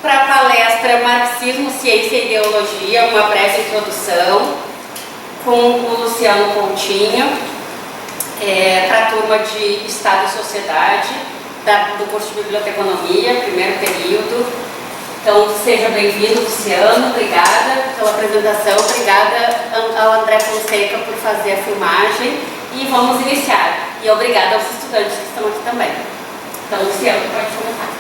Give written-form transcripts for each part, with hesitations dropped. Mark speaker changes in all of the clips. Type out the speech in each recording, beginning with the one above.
Speaker 1: para a palestra Marxismo, Ciência e Ideologia, uma breve introdução, com o Luciano Coutinho, para a turma de Estado e Sociedade, do curso de Biblioteconomia, primeiro período. Então, seja bem-vindo, Luciano, obrigada pela apresentação, obrigada ao André Fonseca por fazer a filmagem e vamos iniciar. E obrigada aos estudantes que estão aqui também. Então, Luciano, pode começar.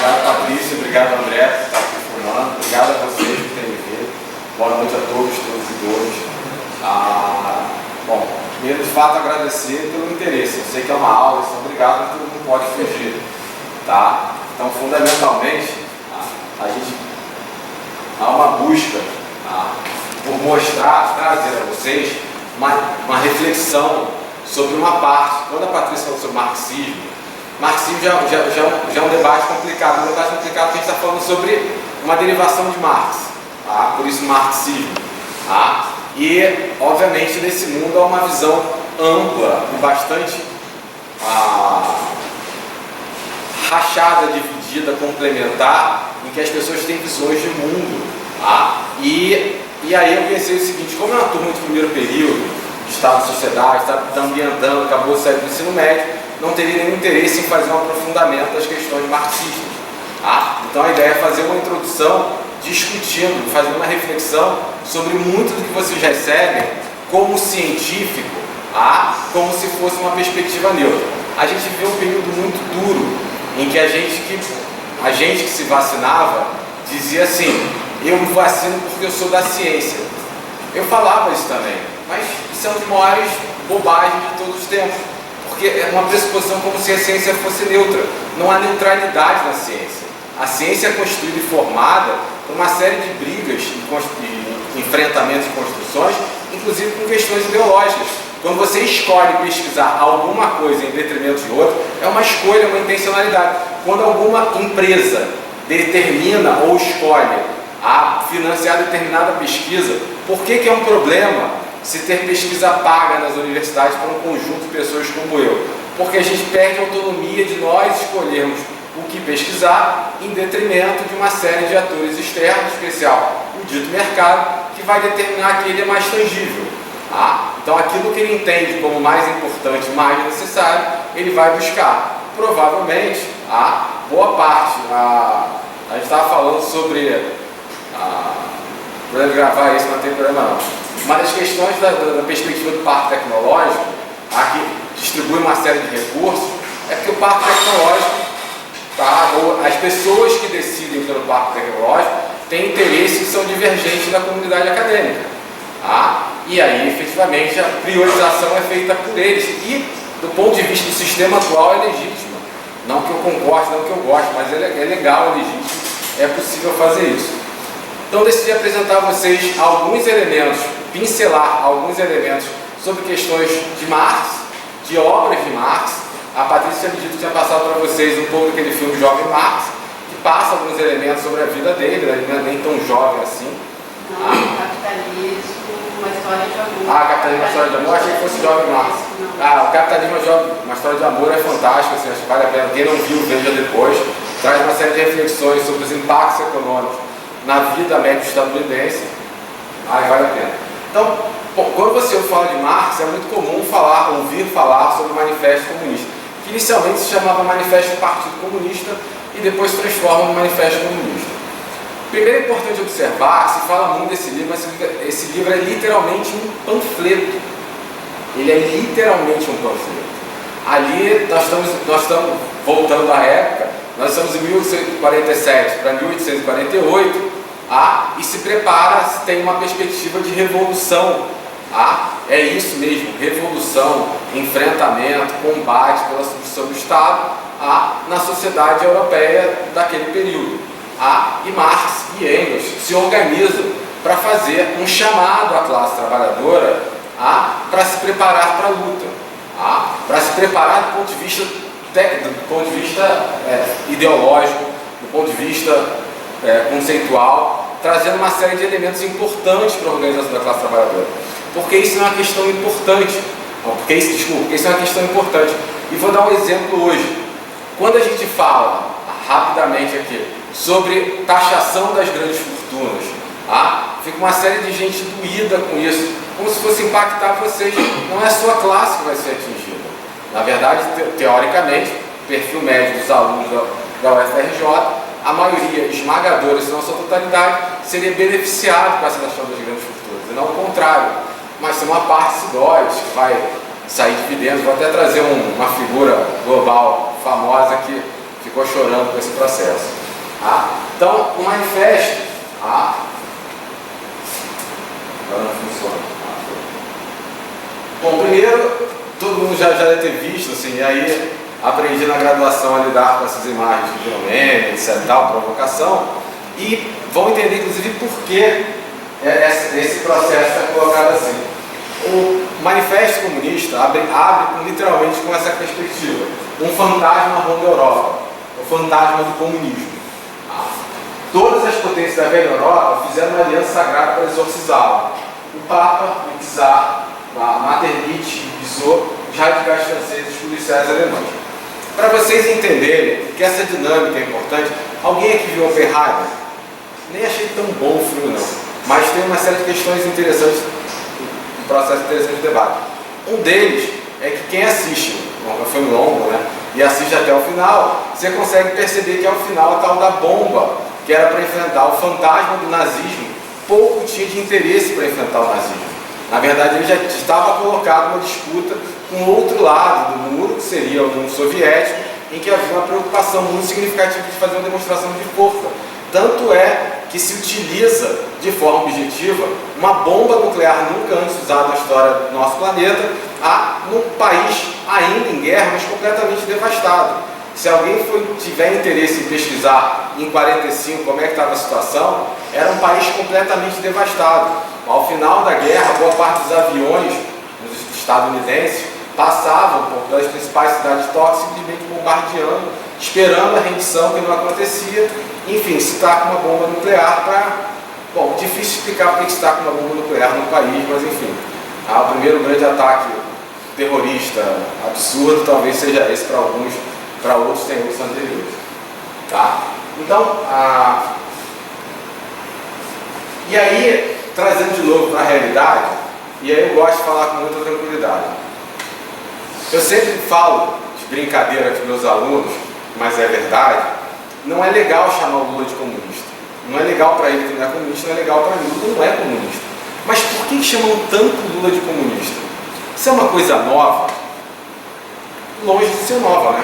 Speaker 2: Obrigado, Patrícia, obrigado, André, por estar aqui filmando, obrigado a vocês por terem vindo. Boa noite a todos e todas. Bom, primeiro, de fato, agradecer pelo interesse. Eu sei que é uma aula, então obrigado, mas todo mundo pode fugir, tá? Então, fundamentalmente, a gente há uma busca por mostrar, trazer a vocês uma reflexão sobre uma parte. Quando a Patrícia falou sobre marxismo já é um debate complicado. Um debate complicado porque a gente está falando sobre uma derivação de Marx, tá? Por isso marxismo. Tá? E, obviamente, nesse mundo há uma visão ampla e bastante rachada, dividida, complementar, em que as pessoas têm visões de mundo. Tá? E aí eu pensei o seguinte: como é uma turma de primeiro período, de Estado e Sociedade, está ambientando, acabou de sair do ensino médio, não teria nenhum interesse em fazer um aprofundamento das questões marxistas. Tá? Então a ideia é fazer uma introdução discutindo, fazendo uma reflexão sobre muito do que vocês recebem como científico, como se fosse uma perspectiva neutra. A gente vê um período muito duro em que a gente que se vacinava dizia assim: eu me vacino porque eu sou da ciência. Eu falava isso também, mas isso é uma das maiores bobagens de todos os tempos, porque é uma pressuposição como se a ciência fosse neutra. Não há neutralidade na ciência. A ciência é construída e formada por uma série de brigas e enfrentamentos e construções, inclusive com questões ideológicas. Quando você escolhe pesquisar alguma coisa em detrimento de outra, é uma escolha, uma intencionalidade. Quando alguma empresa determina ou escolhe financiar determinada pesquisa, por que é um problema se ter pesquisa paga nas universidades para um conjunto de pessoas como eu? Porque a gente perde a autonomia de nós escolhermos o que pesquisar em detrimento de uma série de atores externos, em especial o dito mercado, que vai determinar que ele é mais tangível. Então aquilo que ele entende como mais importante, mais necessário, ele vai buscar. Provavelmente, boa parte, a gente estava falando sobre, podemos gravar isso, não tem problema não. Uma das questões da perspectiva do parque tecnológico, que distribui uma série de recursos, é porque o parque tecnológico, ou as pessoas que decidem pelo parque tecnológico têm interesses que são divergentes da comunidade acadêmica. E aí, efetivamente, a priorização é feita por eles. E, do ponto de vista do sistema atual, é legítima. Não que eu concorde, não que eu goste, mas é legal, é legítimo, é possível fazer isso. Então, decidi apresentar a vocês alguns elementos, pincelar alguns elementos sobre questões de Marx, de obras de Marx. A Patrícia tinha me dito que tinha passado para vocês um pouco daquele filme Jovem Marx, que passa alguns elementos sobre a vida dele, ele não é nem tão jovem assim.
Speaker 1: Capitalismo, uma história de amor.
Speaker 2: Capitalismo, uma história de amor, achei que fosse Jovem Marx. O Capitalismo, uma história de amor é fantástico, assim, acho que vale a pena. Quem não viu, veja depois. Traz uma série de reflexões sobre os impactos econômicos na vida média estadunidense. Vale a pena. Então, quando você fala de Marx, é muito comum ouvir falar sobre o Manifesto Comunista, que inicialmente se chamava Manifesto do Partido Comunista e depois se transforma no Manifesto Comunista. Primeiro é importante observar, se fala muito desse livro, mas esse livro é literalmente um panfleto. Ele é literalmente um panfleto. Ali nós estamos voltando à época, nós estamos em 1847 para 1848, e se prepara, se tem uma perspectiva de revolução. É isso mesmo, revolução, enfrentamento, combate pela substituição do Estado na sociedade europeia daquele período. E Marx e Engels se organizam para fazer um chamado à classe trabalhadora para se preparar para a luta, para se preparar do ponto de vista ideológico, do ponto de vista conceitual, trazendo uma série de elementos importantes para a organização da classe trabalhadora. Porque isso é uma questão importante. Porque isso é uma questão importante. E vou dar um exemplo hoje. Quando a gente fala, rapidamente aqui, sobre taxação das grandes fortunas, fica uma série de gente doída com isso, como se fosse impactar vocês. Não é a sua classe que vai ser atingida. Na verdade, teoricamente, o perfil médio dos alunos da UFRJ, a maioria esmagadora, se não a sua totalidade, seria beneficiado com essa taxação das grandes fortunas, e não o contrário. Mas tem uma parte se dói, que vai sair dividendos. Vou até trazer uma figura global famosa que ficou chorando com esse processo. Então, o manifesto, agora não funciona. Bom, primeiro, todo mundo já deve ter visto, assim, e aí aprendi na graduação a lidar com essas imagens de viromene, etc, tal, provocação, e vão entender, inclusive, por que esse processo está colocado assim. O Manifesto Comunista abre literalmente com essa perspectiva, um fantasma rumo à Europa, o fantasma do comunismo. Todas as potências da velha Europa fizeram uma aliança sagrada para exorcizá-lo. O Papa, o Czar, a Metternich, o Guizot, os radicais franceses, os policiais alemães. Para vocês entenderem que essa dinâmica é importante, alguém aqui viu Oppenheimer? Nem achei tão bom o filme não, mas tem uma série de questões interessantes, um processo interessante de debate. Um deles é que quem assiste, um filme longo, né, e assiste até o final, você consegue perceber que ao final a tal da bomba, que era para enfrentar o fantasma do nazismo, pouco tinha de interesse para enfrentar o nazismo. Na verdade, ele já estava colocado uma disputa com o outro lado do muro, que seria o mundo soviético, em que havia uma preocupação muito significativa de fazer uma demonstração de força. Tanto é que se utiliza de forma objetiva uma bomba nuclear nunca antes usada na história do nosso planeta, num país ainda em guerra, mas completamente devastado. Se alguém tiver interesse em pesquisar em 1945 como é que estava a situação, era um país completamente devastado. Ao final da guerra, boa parte dos aviões estadunidenses passavam pelas principais cidades tóxicas, simplesmente bombardeando, esperando a rendição, que não acontecia. Enfim, se está com uma bomba nuclear Bom, difícil explicar porque se está com uma bomba nuclear no país, mas enfim. O primeiro grande ataque terrorista absurdo talvez seja esse para alguns, para outros tem outros anteriores. Então, e aí, trazendo de novo para a realidade, e aí eu gosto de falar com muita tranquilidade. Eu sempre falo de brincadeira com meus alunos, mas é verdade, não é legal chamar o Lula de comunista. Não é legal para ele que não é comunista, não é legal para mim que não é comunista. Mas por que chamam tanto o Lula de comunista? Isso é uma coisa nova? Longe de ser nova, né?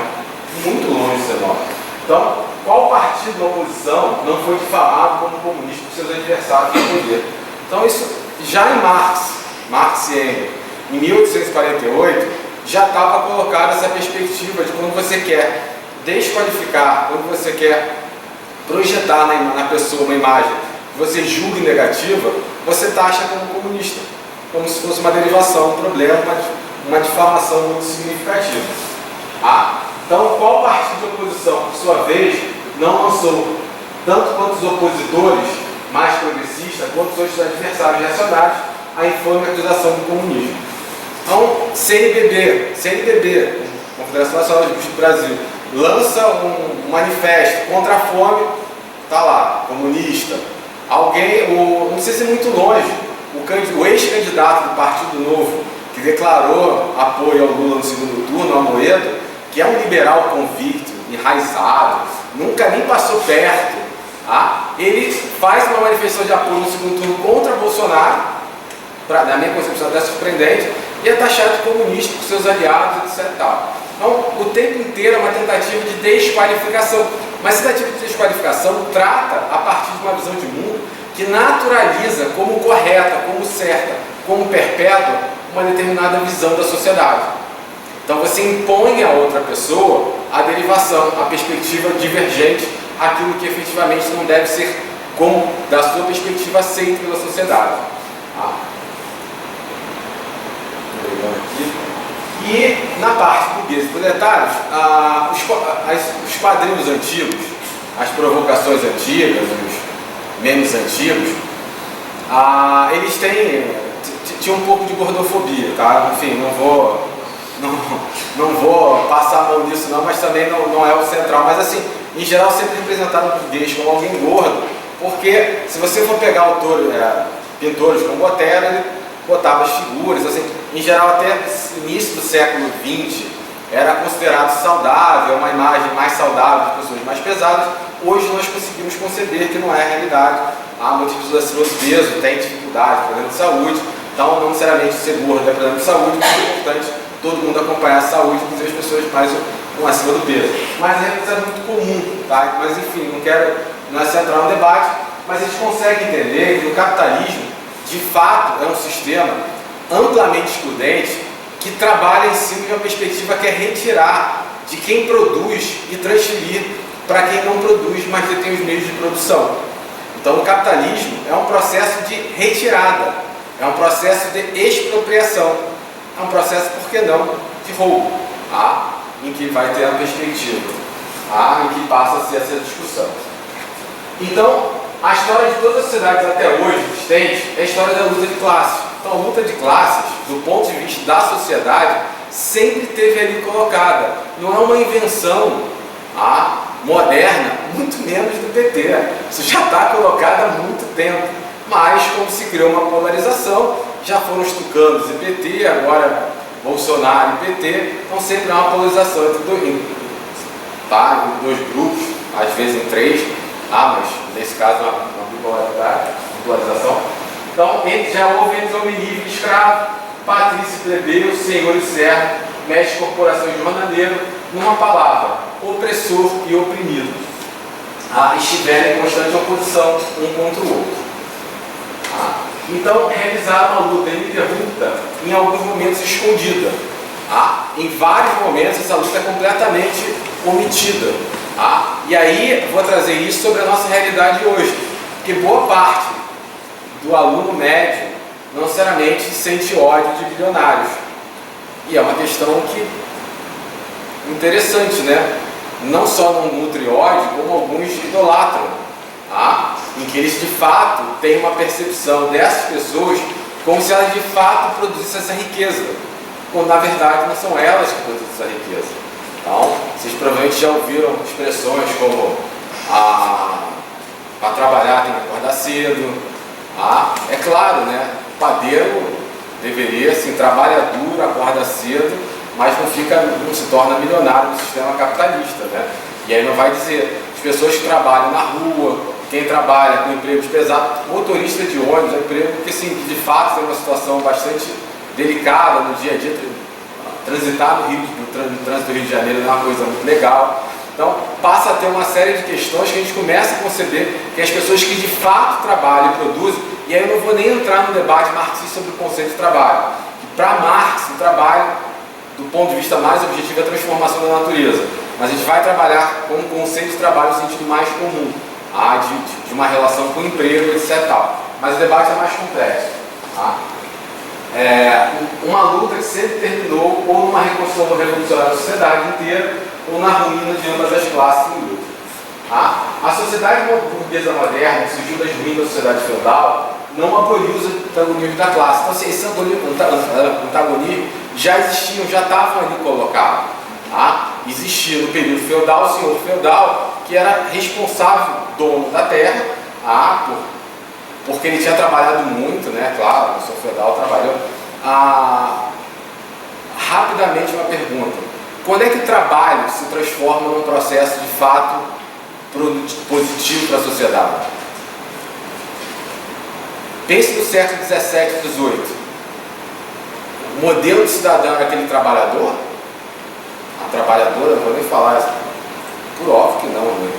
Speaker 2: Muito longe de ser nova. Então, qual partido da oposição não foi difamado como comunista por seus adversários no poder? Então, isso já em Marx e Engels, em 1848, já estava colocada essa perspectiva de quando você quer desqualificar, quando você quer projetar na pessoa uma imagem que você julga negativa, você taxa como comunista, como se fosse uma derivação, um problema, uma difamação muito significativa. Então, qual partido de oposição, por sua vez, não lançou, tanto quanto os opositores mais progressistas, quanto os outros adversários reacionários, a infame acusação do comunismo? Então, CNBB, Confederação Nacional dos Bispos do Brasil, lança um manifesto contra a fome, está lá, comunista. Não sei se é muito longe, o ex-candidato do Partido Novo, que declarou apoio ao Lula no segundo turno, Amoedo, que é um liberal convicto, enraizado, nunca nem passou perto, ele faz uma manifestação de apoio no segundo turno contra Bolsonaro, na minha concepção até surpreendente, e é taxado de comunista por seus aliados, etc. Então, o tempo inteiro é uma tentativa de desqualificação. Mas essa tentativa de desqualificação trata, a partir de uma visão de mundo, que naturaliza como correta, como certa, como perpétua, uma determinada visão da sociedade. Então você impõe a outra pessoa a derivação, a perspectiva divergente, aquilo que efetivamente não deve ser, como da sua perspectiva, aceito pela sociedade. E na parte burguesa e proletários, os quadrinhos antigos, as provocações antigas, os memes antigos, eles têm tinha um pouco de gordofobia, tá? Enfim, não vou passar a mão nisso não, mas também não é o central. Mas assim, em geral sempre representaram os gays como alguém gordo, porque se você for pegar pintores como Botero, ele botava as figuras, assim, em geral até início do século XX era considerado saudável, uma imagem mais saudável de pessoas mais pesadas. Hoje nós conseguimos conceber que não é a realidade. Há muitas pessoas acima do peso, tem dificuldade, problema de saúde, então não necessariamente ser gordo é problema de saúde, mas é importante todo mundo acompanhar a saúde, inclusive as pessoas mais acima do peso. Mas é muito comum, tá? Mas enfim, não é central no debate, mas a gente consegue entender que o capitalismo, de fato, é um sistema amplamente excludente que trabalha em cima de uma perspectiva que é retirar de quem produz e transferir para quem não produz, mas detém os meios de produção. Então o capitalismo é um processo de retirada, é um processo de expropriação, é um processo, por que não, de roubo, tá? Em que vai ter a perspectiva, tá? Em que passa a ser essa discussão. Então, a história de todas as sociedades até hoje existentes é a história da luta de classes. Então, a luta de classes, do ponto de vista da sociedade, sempre esteve ali colocada. Não é uma invenção moderna, muito menos do PT. Isso já está colocado há muito tempo. Mas, como se criou uma polarização, já foram os tucanos e PT, agora Bolsonaro e PT, então sempre há uma polarização entre dois grupos, às vezes em três, mas nesse caso uma bipolarização. Então, já houve entre homem livre e escravo, patrício, plebeu, senhor e servo, mestre, corporação e jornaleiro, numa palavra, opressor e oprimido, estiveram em constante oposição um contra o outro. Então, realizaram uma luta ininterrupta, em alguns momentos escondida. Em vários momentos, essa luta é completamente omitida. E aí, vou trazer isso sobre a nossa realidade hoje, porque boa parte do aluno médio não necessariamente sente ódio de bilionários. E é uma questão interessante, né? Não só não nutre ódio, como alguns idolatram, em que eles de fato têm uma percepção dessas pessoas como se elas de fato produzissem essa riqueza, quando na verdade não são elas que produzem essa riqueza. Então, vocês provavelmente já ouviram expressões como para trabalhar tem que acordar cedo. É claro, né? O padeiro deveria, assim, trabalha duro, acorda cedo, mas não se torna milionário no sistema capitalista, né? E aí não vai dizer, as pessoas que trabalham na rua, quem trabalha com empregos pesados, motorista de ônibus, é um emprego que, assim, de fato tem uma situação bastante delicada no dia a dia. Transitar no trânsito do Rio de Janeiro não é uma coisa muito legal. Então, passa a ter uma série de questões que a gente começa a conceber que as pessoas que de fato trabalham e produzem, e aí eu não vou nem entrar no debate marxista sobre o conceito de trabalho. Para Marx, o trabalho, do ponto de vista mais objetivo, é a transformação da natureza. Mas a gente vai trabalhar com o conceito de trabalho no sentido mais comum, de uma relação com o emprego, etc. Mas o debate é mais complexo. Uma luta que sempre terminou ou numa reconstrução revolucionária da sociedade inteira ou na ruína de ambas as classes em luta. A sociedade burguesa moderna, que surgiu das ruínas da sociedade feudal, não aboliu os antagonismos da classe. Então, esse antagonismo já existiam, já estavam ali colocados. Existia no período feudal o senhor feudal, que era responsável, dono da terra, porque ele tinha trabalhado muito, né? Claro, o senhor feudal trabalhou. Rapidamente uma pergunta: quando é que o trabalho se transforma num processo de fato positivo para a sociedade? Pense no século XVII e XVIII. O modelo de cidadão era aquele trabalhador? A trabalhadora, não vou nem falar, por óbvio que não, né?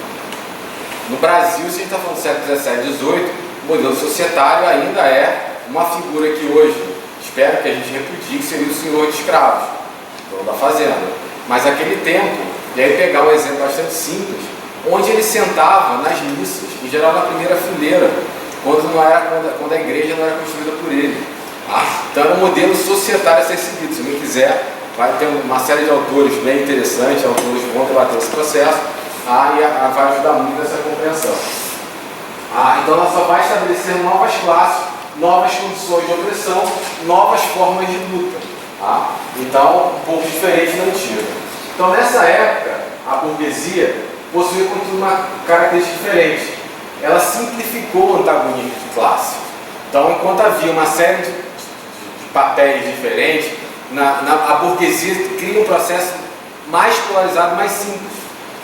Speaker 2: No Brasil, se a gente está falando do século XVII e XVIII, o modelo societário ainda é uma figura que hoje, espero que a gente repudie, que seria o senhor de escravos, dono da fazenda. Mas naquele tempo, e aí pegar um exemplo bastante simples, onde ele sentava nas missas, em geral na primeira fileira, quando a igreja não era construída por ele. Então era um modelo societário a ser seguido. Se alguém quiser, vai ter uma série de autores bem interessantes, autores que vão debater esse processo, e vai ajudar muito nessa compreensão. Então ela só vai estabelecer novas classes novas condições de opressão, novas formas de luta. Tá? Então, um pouco diferente da antiga. Então, nessa época, a burguesia possuía uma característica diferente. Ela simplificou o antagonismo de classe. Então, enquanto havia uma série de papéis diferentes, a burguesia cria um processo mais polarizado, mais simples,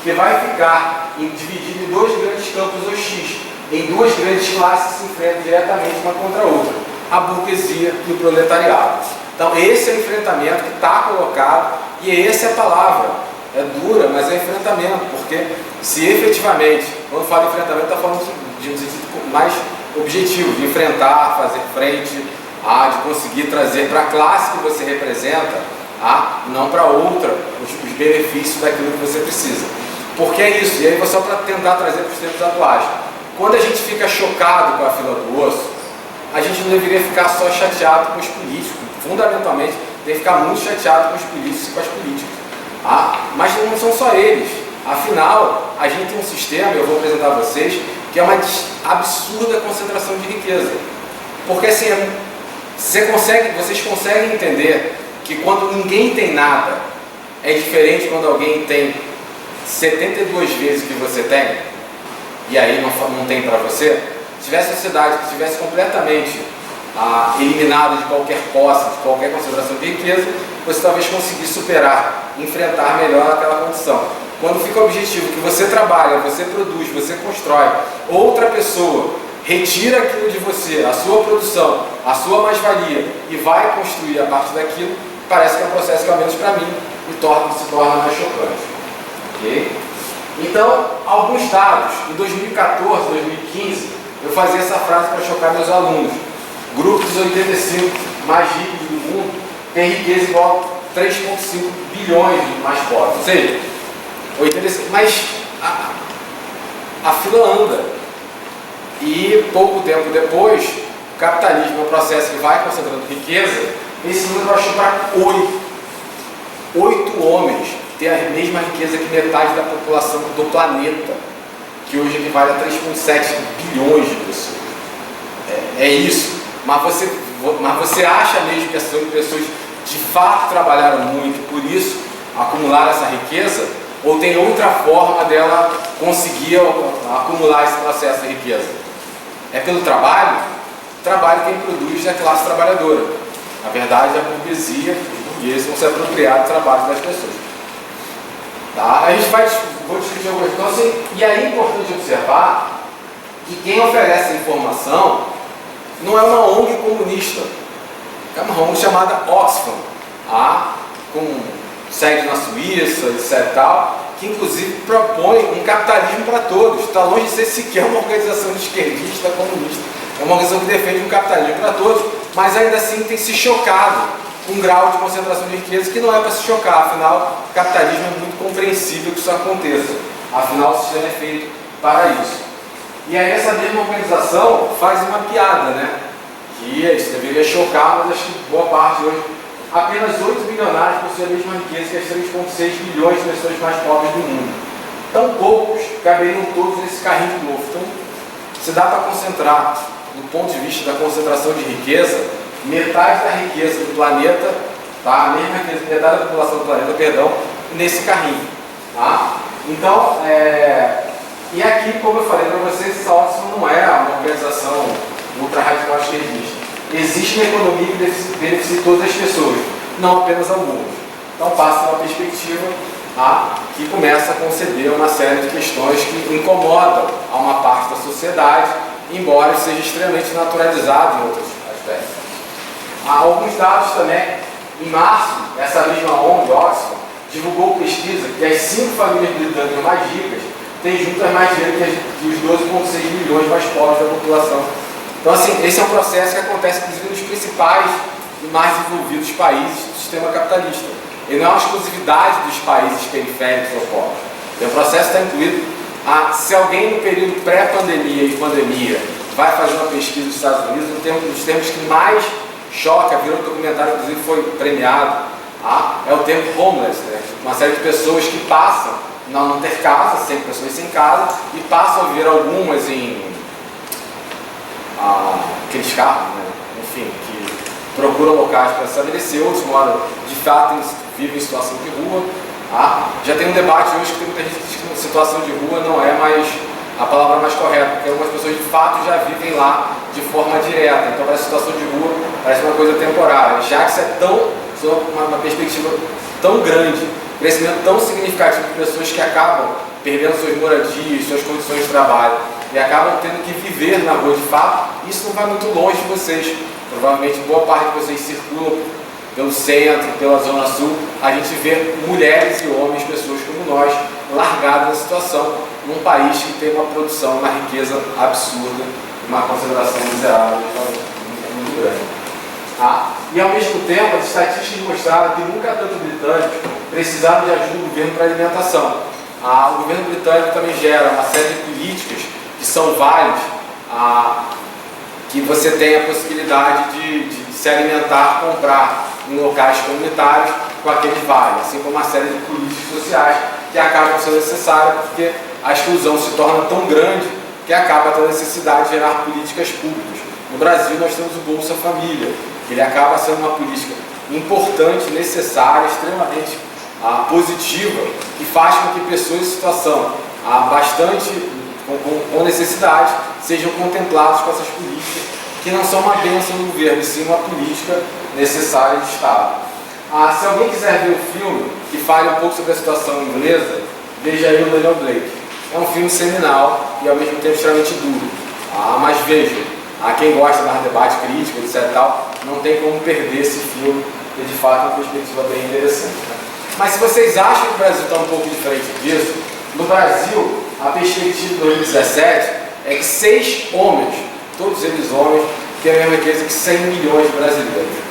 Speaker 2: que vai ficar dividido em dois grandes campos hostis, em duas grandes classes que se enfrentam diretamente uma contra a outra, a burguesia e o proletariado. Então esse é o enfrentamento que está colocado, e essa é a palavra, é dura, mas é enfrentamento, porque se efetivamente, quando fala enfrentamento, está falando de um sentido mais objetivo, de enfrentar, fazer frente, de conseguir trazer para a classe que você representa, não para outra, os benefícios daquilo que você precisa. Porque é isso, e aí só para tentar trazer para os tempos atuais. Quando a gente fica chocado com a fila do osso, a gente não deveria ficar só chateado com os políticos. Fundamentalmente, tem que ficar muito chateado com os políticos e com as políticas. Mas não são só eles. Afinal, a gente tem um sistema, eu vou apresentar a vocês, que é uma absurda concentração de riqueza. Porque assim, vocês conseguem entender que quando ninguém tem nada, é diferente quando alguém tem 72 vezes o que você tem, e aí não tem para você. Se tivesse uma sociedade que estivesse completamente eliminada de qualquer posse, de qualquer concentração de riqueza, você talvez conseguisse superar, enfrentar melhor aquela condição. Quando fica o objetivo que você trabalha, você produz, você constrói, outra pessoa retira aquilo de você, a sua produção, a sua mais-valia, e vai construir a partir daquilo, parece que é um processo que, ao menos para mim, se torna mais chocante. Okay? Então, alguns dados. Em 2014, 2015, eu fazia essa frase para chocar meus alunos. Grupos dos 85 mais ricos do mundo têm riqueza igual a 3,5 bilhões de mais pobres. Ou seja, 85, mas a fila anda. E pouco tempo depois, o capitalismo é um processo que vai concentrando riqueza. Esse número baixou para 8. 8 homens têm a mesma riqueza que metade da população do planeta, que hoje equivale a 3,7 bilhões de pessoas. É isso. Mas você acha mesmo que essas pessoas de fato trabalharam muito, por isso acumularam essa riqueza? Ou tem outra forma dela conseguir acumular esse processo de riqueza? É pelo trabalho? Trabalho quem produz é a classe trabalhadora. Na verdade, a burguesia, os burgueses vão se apropriar do trabalho das pessoas. Tá? A gente vou discutir algumas coisas. Então, e aí é importante observar que quem oferece a informação não é uma ONG comunista, é uma ONG chamada Oxfam, com sede na Suíça, etc. Tal, que inclusive propõe um capitalismo para todos. Está longe de ser sequer uma organização esquerdista, comunista. É uma organização que defende um capitalismo para todos, mas ainda assim tem se chocado com um grau de concentração de riqueza que não é para se chocar. Afinal, o capitalismo é muito compreensível que isso aconteça. Afinal, o sistema é feito para isso. E aí essa mesma organização faz uma piada, né? Que isso deveria chocar, mas acho que boa parte hoje, apenas 8 bilionários possuem a mesma riqueza que as 3,6 bilhões de pessoas mais pobres do mundo. Tão poucos caberiam todos nesse carrinho novo. Então, se dá para concentrar, do ponto de vista da concentração de riqueza, metade da riqueza do planeta, a mesma riqueza, metade da população do planeta, perdão, nesse carrinho. Então, e aqui, como eu falei para vocês, a Oxfam não é uma organização ultra-radical esquerdista. Existe uma economia que beneficia todas as pessoas, não apenas algumas. Então passa uma perspectiva que começa a conceder uma série de questões que incomodam a uma parte da sociedade, embora seja extremamente naturalizado em outros aspectos. Há alguns dados também. Em março, essa mesma ONG, Oxfam, divulgou pesquisa que as 5 famílias britânicas mais ricas têm juntas mais dinheiro que os 12,6 milhões mais pobres da população. Então, assim, esse é um processo que acontece, inclusive, nos principais e mais desenvolvidos países do sistema capitalista. Ele não é uma exclusividade dos países periféricos ou pobres. O processo está incluído. Se alguém no período pré-pandemia e pandemia vai fazer uma pesquisa nos Estados Unidos, um dos termos que mais choca, virou um documentário, inclusive foi premiado, é o termo homeless, né? Uma série de pessoas que passam, não ter casa, sempre pessoas sem casa, e passam a viver algumas em aqueles carros, né? enfim, que procuram locais para se estabelecer, outros moram, de fato, vivem em situação de rua. Já tem um debate hoje que tem muita gente que diz que situação de rua não é mais a palavra mais correta, porque algumas pessoas de fato já vivem lá de forma direta, então a situação de rua parece uma coisa temporária, já que isso é uma perspectiva tão grande, crescimento tão significativo de pessoas que acabam perdendo suas moradias, suas condições de trabalho e acabam tendo que viver na rua de fato, isso não vai muito longe de vocês. Provavelmente boa parte de vocês circulam pelo centro, pela zona sul, a gente vê mulheres e homens, pessoas como nós, largadas na situação, num país que tem uma produção, uma riqueza absurda, uma concentração miserável muito grande. E ao mesmo tempo, as estatísticas mostraram que nunca tanto britânicos precisaram de ajuda do governo para a alimentação. O governo britânico também gera uma série de políticas que são válidas, que você tem a possibilidade de se alimentar, comprar em locais comunitários com aqueles vales, assim como uma série de políticas sociais que acabam sendo necessárias porque a exclusão se torna tão grande que acaba tendo a necessidade de gerar políticas públicas. No Brasil nós temos o Bolsa Família, que ele acaba sendo uma política importante, necessária, extremamente positiva, que faz com que pessoas em situação bastante com necessidade sejam contempladas com essas políticas, que não são uma bênção do governo, e sim uma política necessária de Estado. Se alguém quiser ver o filme que fale um pouco sobre a situação inglesa, veja aí o Daniel Blake. É um filme seminal e ao mesmo tempo extremamente duro. Mas veja, quem gosta mais de debate crítico, etc. Não tem como perder esse filme, que de fato é uma perspectiva bem interessante. Mas se vocês acham que o Brasil está um pouco diferente disso, no Brasil a perspectiva de 2017 é que 6 homens, todos eles homens, têm a mesma riqueza que 100 milhões de brasileiros.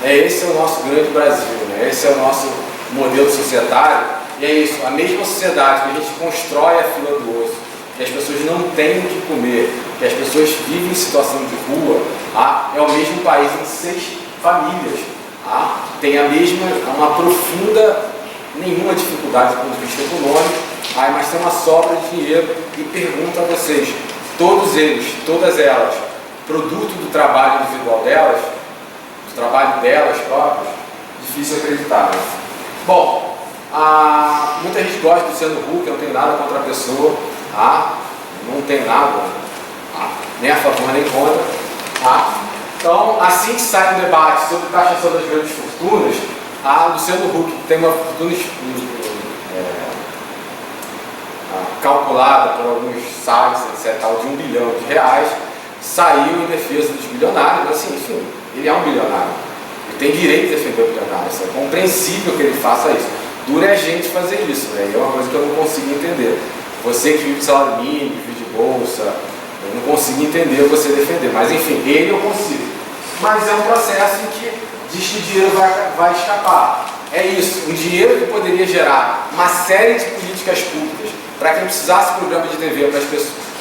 Speaker 2: Esse é o nosso grande Brasil, né? Esse é o nosso modelo societário, e é isso, a mesma sociedade que a gente constrói a fila do osso, que as pessoas não têm o que comer, que as pessoas vivem em situação de rua, é o mesmo país em 6 famílias, tem uma profunda, nenhuma dificuldade do ponto de vista econômico, mas tem uma sobra de dinheiro, e pergunto a vocês, todos eles, todas elas, produto do trabalho individual delas, do trabalho delas próprias, difícil acreditar. Né? Bom, muita gente gosta do Luciano Huck, eu não tenho nada contra a pessoa, não tem nada, nem a favor nem contra. Então, assim que sai um debate sobre taxação das grandes fortunas, Luciano Huck, que tem uma fortuna calculada por alguns sites, etc., de R$1 bilhão, saiu em defesa dos bilionários, mas assim, enfim, ele é um bilionário. Ele tem direito de defender o bilionário, é compreensível que ele faça isso. Dura é a gente fazer isso, né? E é uma coisa que eu não consigo entender. Você que vive de salário mínimo, vive de bolsa, eu não consigo entender você defender, mas enfim, ele eu consigo. Mas é um processo em que diz que o dinheiro vai escapar. É isso, um dinheiro que poderia gerar uma série de políticas públicas para que não precisasse programa de TV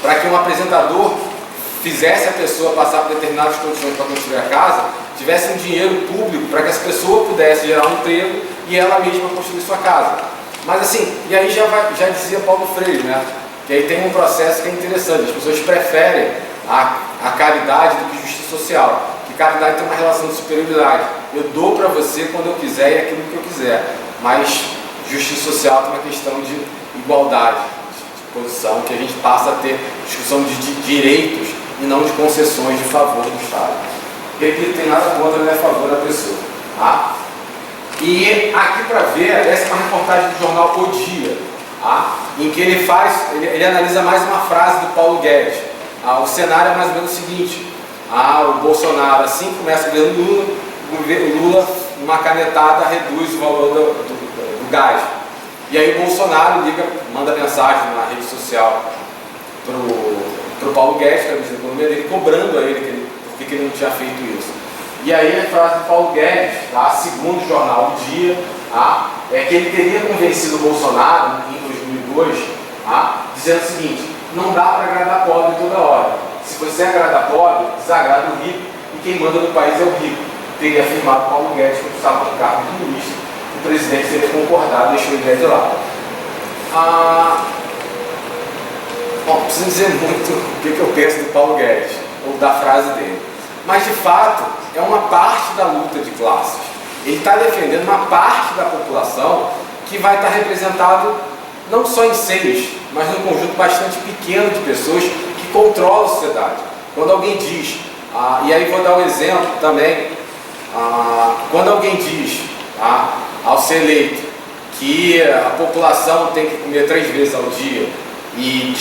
Speaker 2: para que um apresentador fizesse a pessoa passar por determinadas condições para construir a casa, tivesse um dinheiro público para que essa pessoa pudesse gerar um emprego e ela mesma construir sua casa. Mas assim, e aí já dizia Paulo Freire, né? Que aí tem um processo que é interessante, as pessoas preferem a caridade do que justiça social, que caridade tem uma relação de superioridade. Eu dou para você quando eu quiser e aquilo que eu quiser, mas justiça social tem uma questão de igualdade, de posição, que a gente passa a ter discussão de direitos e não de concessões de favor do Estado. Repito, tem nada contra nem a favor da pessoa. E aqui para ver, essa é uma reportagem do jornal O Dia, em que ele analisa mais uma frase do Paulo Guedes. O cenário é mais ou menos o seguinte: o Bolsonaro, assim que começa o governo Lula, numa canetada, reduz o valor do gás. E aí o Bolsonaro manda mensagem na rede social para o Paulo Guedes, que é o ministro da Economia dele, cobrando a ele porque ele não tinha feito isso. E aí a frase do Paulo Guedes, segundo o jornal O Dia, é que ele teria convencido o Bolsonaro em 2002, dizendo o seguinte: não dá para agradar pobre toda hora. Se você agrada pobre, desagrada o rico, e quem manda no país é o rico. Teria afirmado Paulo Guedes quando estava no cargo de ministro. O presidente teria concordado e deixou ele de lado. Bom, preciso dizer muito o que eu penso do Paulo Guedes, ou da frase dele. mas de fato é uma parte da luta de classes. Ele está defendendo uma parte da população que vai estar representado não só em seios, mas num conjunto bastante pequeno de pessoas que controlam a sociedade. Quando alguém diz, e aí vou dar um exemplo também, quando alguém diz, ao ser eleito, que a população tem que comer 3 vezes ao dia e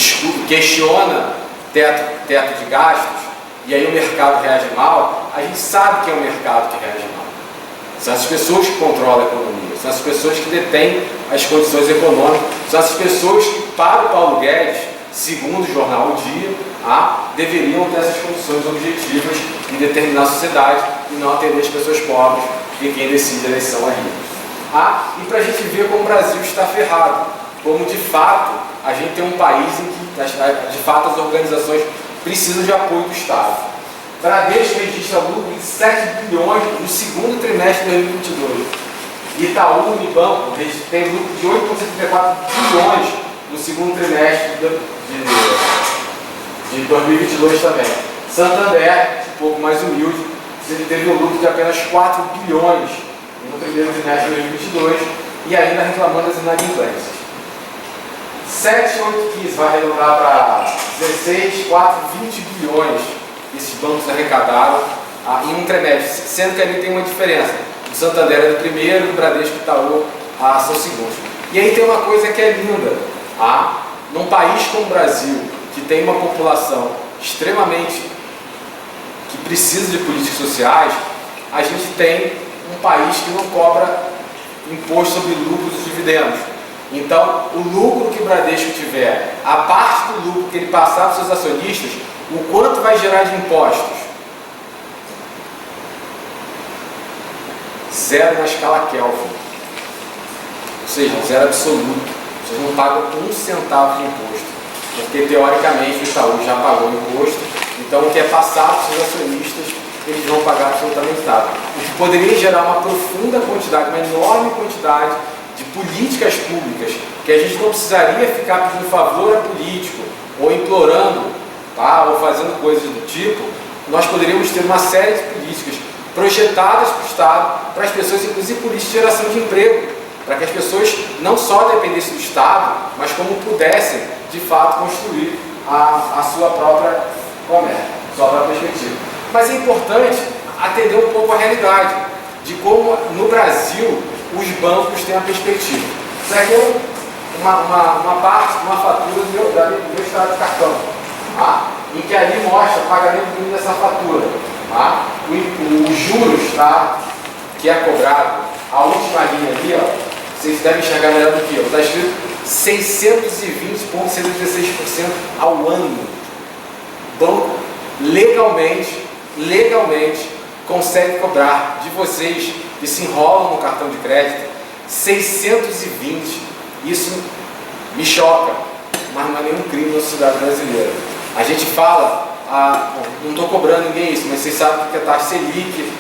Speaker 2: questiona teto de gastos, e aí o mercado reage mal, a gente sabe que é o mercado que reage mal. São as pessoas que controlam a economia, são as pessoas que detêm as condições econômicas, são as pessoas que, para o Paulo Guedes, segundo o jornal O Dia, deveriam ter essas condições objetivas em determinar a sociedade e não atender as pessoas pobres e quem decide a eleição ali. E para a gente ver como o Brasil está ferrado, como de fato a gente tem um país em que de fato as organizações precisam de apoio do Estado. Bradesco registra lucro de 7 bilhões no segundo trimestre de 2022. Itaú Unibanco tem lucro de 8,74 bilhões no segundo trimestre de 2022 também. Santander, um pouco mais humilde, teve um lucro de apenas 4 bilhões no primeiro trimestre de 2022 e ainda reclamando das inadimplências. 7,815 vai arredondar para 16, 4, 20 bilhões esses bancos arrecadaram em um trimestre, sendo que ali tem uma diferença. O Santander é do primeiro, o Bradesco e o Itaú são segundos. E aí tem uma coisa que é linda. Num país como o Brasil, que tem uma população extremamente que precisa de políticas sociais, a gente tem um país que não cobra imposto sobre lucros e dividendos. Então, o lucro que o Bradesco tiver, a parte do lucro que ele passar para os seus acionistas, o quanto vai gerar de impostos? 0 na escala Kelvin. Ou seja, 0 absoluto. Vocês não pagam 1 centavo de imposto. Porque, teoricamente, o Itaú já pagou o imposto. Então, o que é passado para os seus acionistas, eles vão pagar absolutamente nada. O que poderia gerar uma profunda quantidade, uma enorme quantidade de políticas públicas, que a gente não precisaria ficar pedindo favor a político, ou implorando, ou fazendo coisas do tipo, nós poderíamos ter uma série de políticas projetadas para o Estado, para as pessoas, inclusive políticas de geração de emprego, para que as pessoas não só dependessem do Estado, mas como pudessem, de fato, construir a sua própria comércio, sua própria perspectiva. Mas é importante atender um pouco a realidade de como, no Brasil, os bancos têm a perspectiva. Isso aqui é uma fatura do meu extrato de cartão, em que ali mostra o pagamento dessa fatura. Os juros, que é cobrado, a última linha ali, vocês devem enxergar melhor do que eu, está escrito 620,116% ao ano. O banco legalmente consegue cobrar de vocês que se enrolam no cartão de crédito 620. Isso me choca, mas não é nenhum crime na sociedade brasileira. A gente fala, não estou cobrando ninguém isso, mas vocês sabem que a taxa Selic,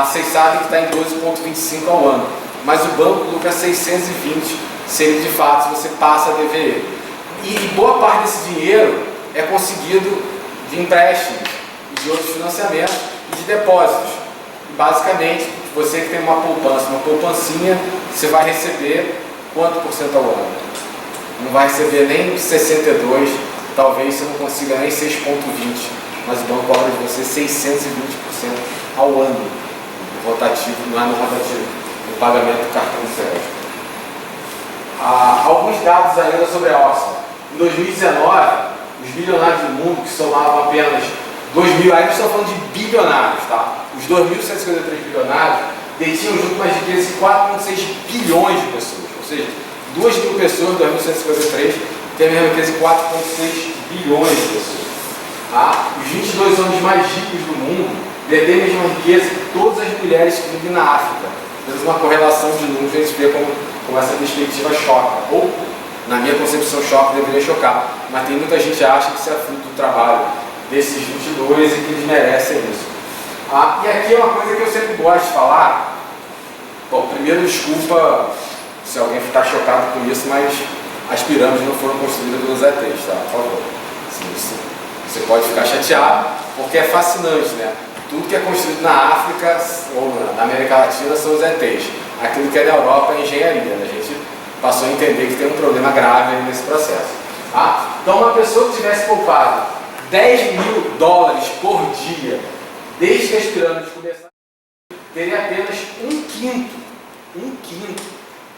Speaker 2: vocês sabem que está em 12,25 ao ano, mas o banco lucra 620 se ele de fato, se você passa a dever ele. E boa parte desse dinheiro é conseguido de empréstimos, de outros financiamentos e de depósitos. E basicamente, você que tem uma poupança, uma poupancinha, você vai receber quanto por cento ao ano? Não vai receber nem 62, talvez você não consiga nem 6,20, mas o banco cobra de você 620% ao ano, no rotativo, não é no rotativo, no pagamento do cartão de crédito. Alguns dados ainda sobre a Oxfam. Em 2019, os bilionários do mundo, que somavam apenas 2.000, aí nós estamos falando de bilionários, Os 2.153 bilionários detinham junto com as riquezas de 4,6 bilhões de pessoas. Ou seja, 2.000 pessoas, 2.153, têm a mesma riqueza de 4,6 bilhões de pessoas. Os 22 homens mais ricos do mundo detêm a mesma riqueza que todas as mulheres que vivem na África. Temos uma correlação de números, a gente vê como essa perspectiva choca. Ou, na minha concepção, choca, deveria chocar. Mas tem muita gente que acha que isso é fruto do trabalho desses 22 e que eles merecem isso. E aqui é uma coisa que eu sempre gosto de falar. Bom, primeiro, desculpa se alguém está chocado com isso, mas as pirâmides não foram construídas pelos ETs, Por favor. Você pode ficar chateado, porque é fascinante, Tudo que é construído na África ou na América Latina são os ETs. Aquilo que é da Europa é engenharia. A gente passou a entender que tem um problema grave aí nesse processo. Tá? Então, uma pessoa que tivesse poupado $10.000 por dia, desde que as pirâmides começaram, teria apenas um quinto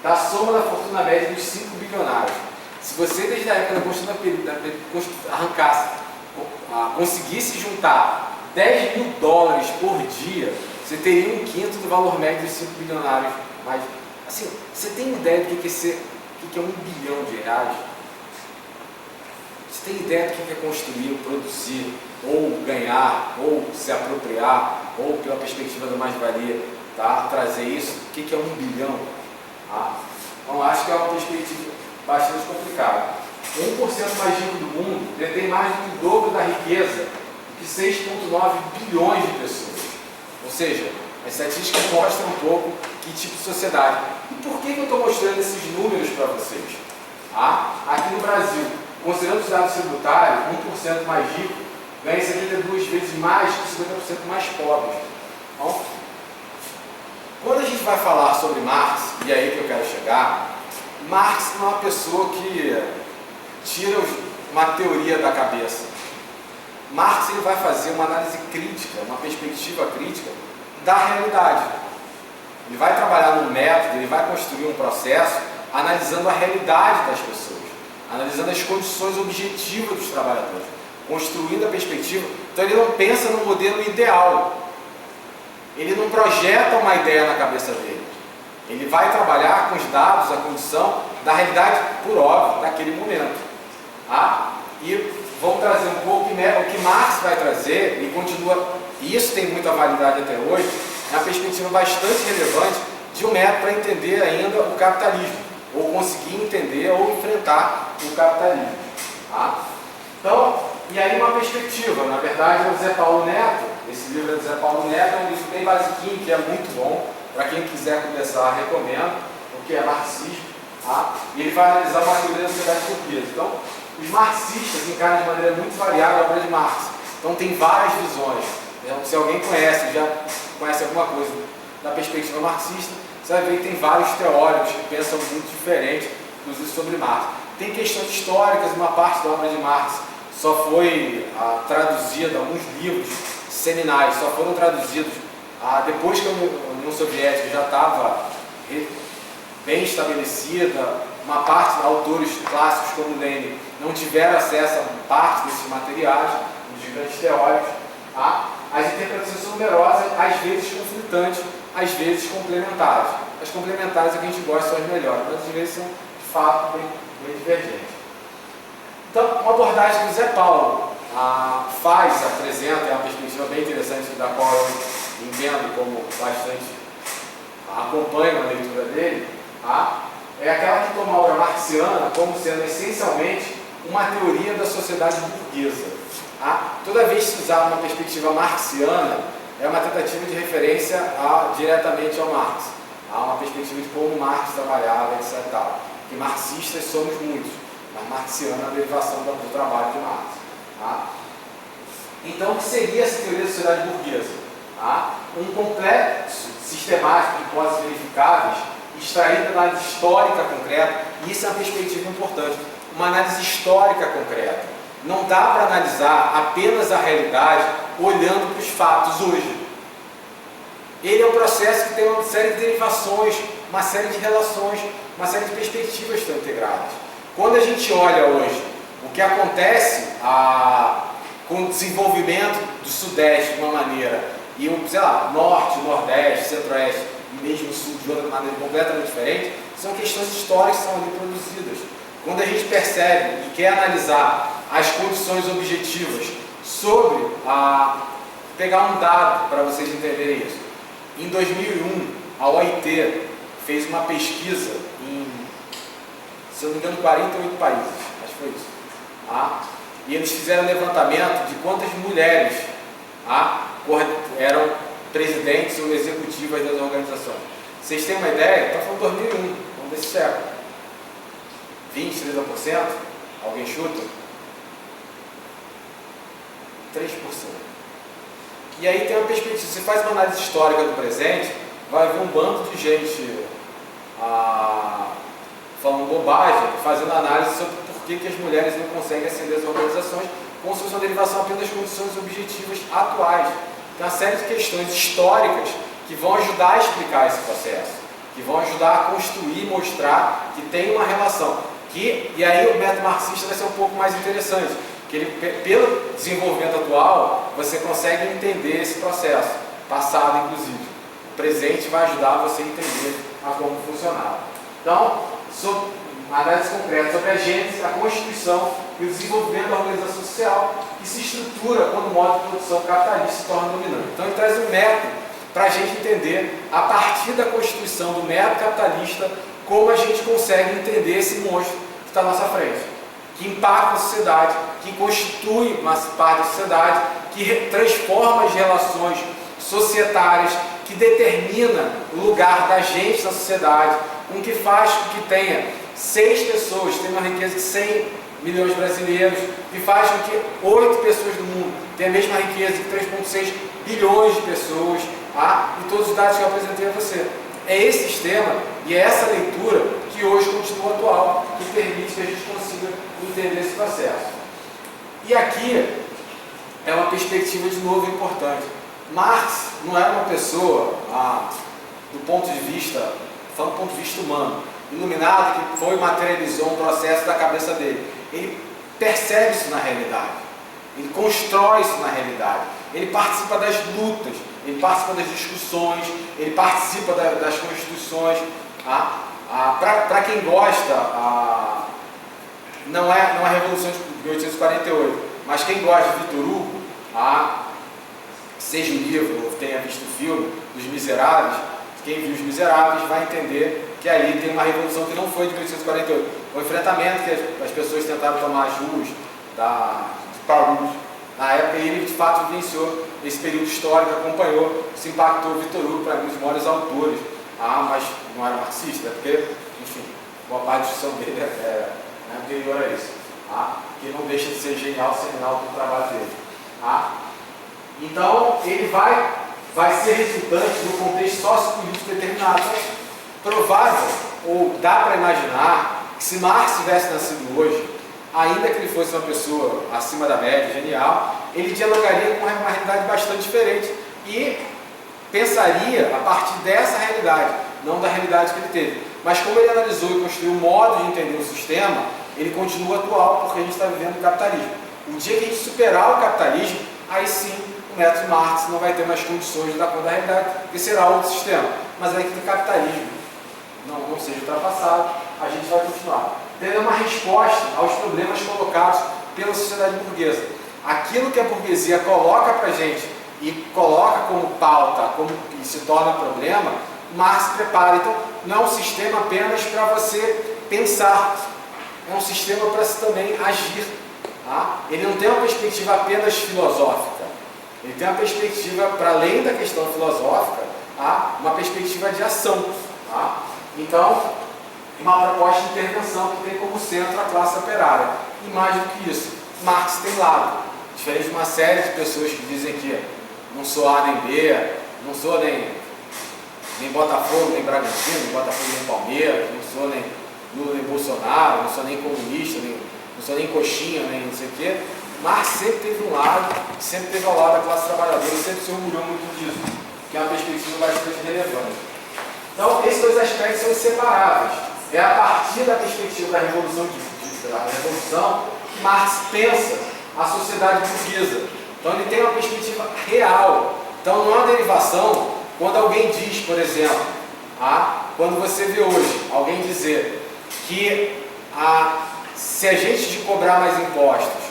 Speaker 2: da soma da fortuna média dos 5 bilionários. Se você, desde a época da construção da pirâmide, conseguisse juntar $10.000 por dia, você teria um quinto do valor médio dos 5 bilionários. Mas, assim, você tem ideia do que é R$1 bilhão? Você tem ideia do que é construir, produzir, ou ganhar, ou se apropriar, ou pela perspectiva da mais-valia, tá? Trazer isso? O que é R$1 bilhão? Tá? Então, acho que é uma perspectiva bastante complicada. 1% mais rico do mundo detém mais do que o dobro da riqueza que 6,9 bilhões de pessoas. Ou seja, as estatísticas mostram um pouco que tipo de sociedade. E por que eu estou mostrando esses números para vocês? Aqui no Brasil, considerando os dados tributários, 1% mais rico ganha 72 vezes mais que 50% mais pobres. Então, quando a gente vai falar sobre Marx, e é aí que eu quero chegar, Marx não é uma pessoa que tira uma teoria da cabeça. Marx ele vai fazer uma análise crítica, uma perspectiva crítica da realidade. Ele vai trabalhar num método, ele vai construir um processo analisando a realidade das pessoas, analisando as condições objetivas dos trabalhadores, construindo a perspectiva. Então ele não pensa no modelo ideal, ele não projeta uma ideia na cabeça dele. Ele vai trabalhar com os dados, a condição da realidade, por óbvio, daquele momento. E vamos trazer um pouco o que Marx vai trazer, e continua, e isso tem muita validade até hoje, é uma perspectiva bastante relevante de um método para entender ainda o capitalismo, ou conseguir entender ou enfrentar o capitalismo. Então, e aí uma perspectiva, na verdade é o Zé Paulo Neto, esse livro é do Zé Paulo Neto, é um livro bem basiquinho, que é muito bom, para quem quiser começar, recomendo, porque é marxismo, e ele vai analisar uma teoria da sociedade burguesa. Então, os marxistas encaram de maneira muito variada a obra de Marx. Então, tem várias visões. Se alguém já conhece alguma coisa da perspectiva marxista, você vai ver que tem vários teóricos que pensam muito diferente, inclusive sobre Marx. Tem questões históricas, uma parte da obra de Marx só foi traduzida, alguns livros seminais só foram traduzidos depois que a União Soviética já estava bem estabelecida. Uma parte de autores clássicos como Lenin não tiveram acesso a parte desses materiais, os grandes teóricos. As interpretações são numerosas, às vezes conflitantes, às vezes complementares. As complementares é que a gente gosta, são as melhores, mas às vezes são de fato bem divergentes. Então, uma abordagem que o Zé Paulo apresenta, é uma perspectiva bem interessante, da qual eu entendo como bastante acompanho a leitura dele, é aquela que toma a obra marxiana como sendo essencialmente uma teoria da sociedade burguesa. Toda vez que se usar uma perspectiva marxiana, é uma tentativa de referência diretamente ao Marx, uma perspectiva de como Marx trabalhava, etc. Que marxistas somos muitos, mas marxiana é a derivação do trabalho de Marx. Então, o que seria essa teoria da sociedade burguesa? Um complexo sistemático de hipóteses verificáveis extraída da análise histórica concreta, e isso é uma perspectiva importante, uma análise histórica concreta. Não dá para analisar apenas a realidade olhando para os fatos hoje. Ele é um processo que tem uma série de derivações, uma série de relações, uma série de perspectivas que estão integradas. Quando a gente olha hoje o que acontece com o desenvolvimento do Sudeste de uma maneira, e Norte, Nordeste, Centro-Oeste, e mesmo o Sul de outra maneira completamente diferente, são questões históricas que são ali produzidas. Quando a gente percebe e quer analisar as condições objetivas sobre pegar um dado para vocês entenderem isso. Em 2001, a OIT fez uma pesquisa em, se eu não me engano, 48 países, acho que foi isso. E eles fizeram um levantamento de quantas mulheres eram presidentes ou executivas das organizações. Vocês têm uma ideia? Está falando 2001, vamos desse século. 20, 30%? Alguém chuta? 3%. E aí tem uma perspectiva, você faz uma análise histórica do presente, vai ver um bando de gente falando bobagem, fazendo análise sobre por que as mulheres não conseguem ascender as organizações, como se fosse uma derivação apenas das condições objetivas atuais. Tem uma série de questões históricas que vão ajudar a explicar esse processo, que vão ajudar a construir e mostrar que tem uma relação. E aí o método marxista vai ser um pouco mais interessante, que ele, pelo desenvolvimento atual, você consegue entender esse processo, passado inclusive. O presente vai ajudar você a entender a como funcionava. Então, sobre uma análise concreta sobre a gênese, a constituição e o desenvolvimento da organização social que se estrutura quando o modo de produção capitalista se torna dominante. Então ele traz um método para a gente entender, a partir da constituição do método capitalista, como a gente consegue entender esse monstro que está à nossa frente, que impacta a sociedade, que constitui uma parte da sociedade, que transforma as relações societárias, que determina o lugar da gente na sociedade, com que faz com que tenha 6 pessoas, tenha uma riqueza de 100 milhões de brasileiros, que faz com que 8 pessoas do mundo tenham a mesma riqueza de 3,6 bilhões de pessoas, e todos os dados que eu apresentei a você. É esse sistema e é essa leitura que hoje continua atual, que permite que a gente consiga entender esse processo. E aqui é uma perspectiva de novo importante. Marx não era uma pessoa, do ponto de vista, falando do ponto de vista humano, iluminado, que foi e materializou um processo da cabeça dele. Ele percebe isso na realidade, ele constrói isso na realidade, ele participa das lutas, ele participa das discussões, ele participa das constituições. Para quem gosta, não é a Revolução de 1848, mas quem gosta de Victor Hugo, seja o livro ou tenha visto o filme dos Miseráveis, quem viu os Miseráveis vai entender que ali tem uma revolução que não foi de 1848, foi um enfrentamento que as pessoas tentaram tomar as ruas de Paris. Na época ele de fato vivenciou esse período histórico, acompanhou, se impactou. Victor Hugo, para mim, um dos maiores autores, mas não era marxista, porque, enfim, boa parte da discussão dele é anterior a isso, que não deixa de ser genial, seminal do trabalho dele. Então, ele vai ser resultante de um contexto sociopolítico determinado. Provável, ou dá para imaginar, que se Marx tivesse nascido hoje, ainda que ele fosse uma pessoa acima da média, genial, ele dialogaria com uma realidade bastante diferente e pensaria a partir dessa realidade, não da realidade que ele teve. Mas como ele analisou e construiu um modo de entender o sistema, ele continua atual, porque a gente está vivendo o capitalismo. O dia que a gente superar o capitalismo, aí sim o método Marx não vai ter mais condições de dar conta da realidade, porque será outro sistema. Mas aí que o capitalismo não seja ultrapassado, a gente vai continuar tendo uma resposta aos problemas colocados pela sociedade burguesa. Aquilo que a burguesia coloca para a gente e coloca como pauta, e se torna problema, Marx prepara. Então, não é um sistema apenas para você pensar, é um sistema para se também agir. Ele não tem uma perspectiva apenas filosófica, ele tem uma perspectiva, para além da questão filosófica, uma perspectiva de ação. Então, uma proposta de intervenção que tem como centro a classe operária. E mais do que isso, Marx tem lado. Diferente de uma série de pessoas que dizem que não sou A nem B, não sou nem Botafogo, nem Bragantino, nem Botafogo, nem Palmeiras, não sou nem Lula, nem Bolsonaro, não sou nem comunista, não sou nem coxinha, nem não sei o quê. Marx sempre teve um lado, sempre teve ao lado da classe trabalhadora, sempre se orgulhou muito disso, que é uma perspectiva bastante relevante. Então, esses dois aspectos são inseparáveis. É a partir da perspectiva da Revolução que Marx pensa a sociedade burguesa. Então ele tem uma perspectiva real. Então não há derivação quando alguém diz, por exemplo, quando você vê hoje alguém dizer que se a gente cobrar mais impostos,